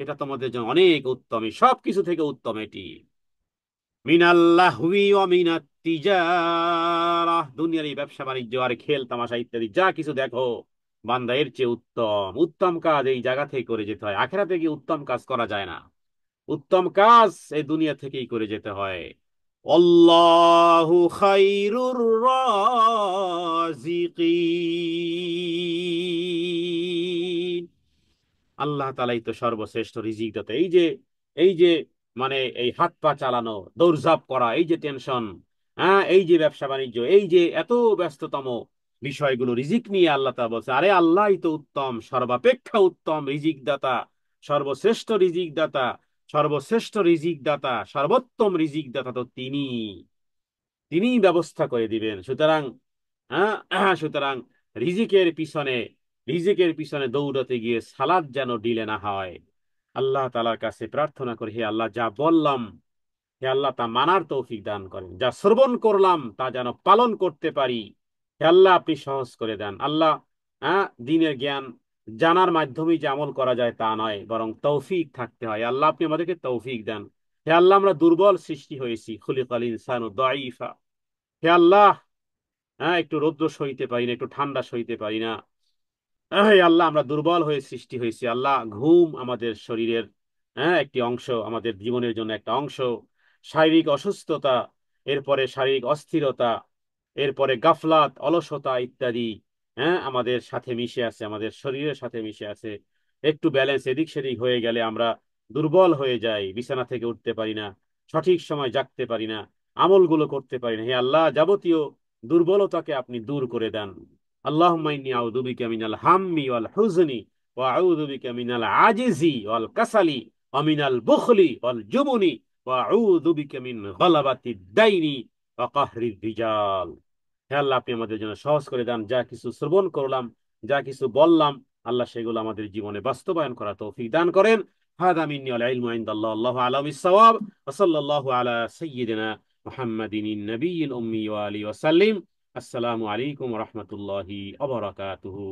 এটা তোমাদের জন্য অনেক উত্তম, সব কিছু থেকে উত্তম এটি। মিনাল্লাহবি ওয়া মিনাত তিজারাহ, দুনিয়ার এই ব্যবসা বাণিজ্য আর খেল তামাশা ইত্যাদি যা কিছু দেখো, বান্দা এর চেয়ে উত্তম উত্তম কাজ এই জায়গা থেকে করে যেতে হয়। আখিরাতে গিয়ে উত্তম কাজ করা যায় না, উত্তম কাজ এই দুনিয়া থেকেই করে যেতে হয়। আল্লাহু খায়রুর রাযিকিন। আল্লাহ তাআলাই তো সর্বশ্রেষ্ঠ রিজিক দাতা। এই যে মানে এই হাত পা চালানো, দৌড়ঝাঁপ করা, এই যে টেনশন, হ্যাঁ, এই যে ব্যবসা বাণিজ্য, এই যে এত ব্যস্ততম বিষয়গুলো, রিজিক নিয়ে আল্লাহ তাআলা বলছে, আরে আল্লাহই তো উত্তম, সর্বাপেক্ষা উত্তম রিজিক দাতা, সর্বশ্রেষ্ঠ রিজিক দাতা, সর্বশ্রেষ্ঠ রিজিক দাতা, সর্বোত্তম রিজিক দাতা তো তিনি, তিনিই ব্যবস্থা করে দিবেন। সুতরাং, সুতরাং রিজিকের পিছনে, রিজিকের পিছনে দৌড়াতে গিয়ে সালাদ যেন ডিলে না হয়। আল্লাহ তাআলার কাছে প্রার্থনা করি, হে আল্লাহ, যা বললাম, হে আল্লাহ, তা মানার তৌফিক দান করেন। যা শ্রবণ করলাম তা যেন পালন করতে পারি। হে আল্লাহ, আপনি সহজ করে দেন। আল্লাহ, দিনের জ্ঞান জানার মাধ্যমেই যে আমল করা যায় তা নয়, বরং তৌফিক থাকতে হয়। আল্লাহ, আপনি আমাদেরকে তৌফিক দেন। হে আল্লাহ, আমরা দুর্বল সৃষ্টি হয়েছি, খুলিকাল ইনসানু দাঈফা। হে আল্লাহ, একটু রৌদ্র সইতে পারি না, একটু ঠান্ডা সইতে পারি না। হে আল্লাহ, আমরা দুর্বল হয়ে সৃষ্টি হয়েছি। আল্লাহ, ঘুম আমাদের শরীরের, একটি অংশ, আমাদের জীবনের জন্য একটা অংশ। শারীরিক অসুস্থতা, এরপরে শারীরিক অস্থিরতা, এরপরে গাফলাত, অলসতা ইত্যাদি, আমাদের সাথে মিশে আছে, আমাদের শরীরের সাথে মিশে আছে। একটু ব্যালেন্স এদিক সেদিক হয়ে গেলে আমরা দুর্বল হয়ে যাই, বিছানা থেকে উঠতে পারি না, সঠিক সময় জাগতে পারি না, আমলগুলো করতে পারি না। হে আল্লাহ, যাবতীয় দুর্বলতাকে আপনি দূর করে দেন। আল্লাহুম্মা ইন্নী আউযু বিকা মিনাল হাম্মি ওয়াল হুজনি ওয়া আউযু বিকা মিনাল আজিজি ওয়াল কাসালি ওয়া মিনাল বুখলি ওয়াল জুবনি ওয়া আউযু বিকা মিন গালাবাতিদ দাইনি ওয়া কাহরির রিজাল। হে আল্লাহ, আপনি আমাদের জন্য সহজ করে দেন। যা কিছু শ্রবণ করলাম, যা কিছু বললাম, আল্লাহ সেগুলো আমাদের জীবনে বাস্তবায়ন করা তৌফিক দান করেন। হাদা মিন্নি ওয়াল ইলমু ইনদাল্লাহ, আল্লাহু আ'লামু বিস-সাওয়াব। ওয়া সাল্লাল্লাহু আলা সাইয়্যিদিনা মুহাম্মাদিন নবিয়্যিল উম্মি ওয়া আলিহি ওয়া সাল্লিম। আসসালামু আলাইকুম ওয়া রাহমাতুল্লাহি ওয়া বারাকাতুহু।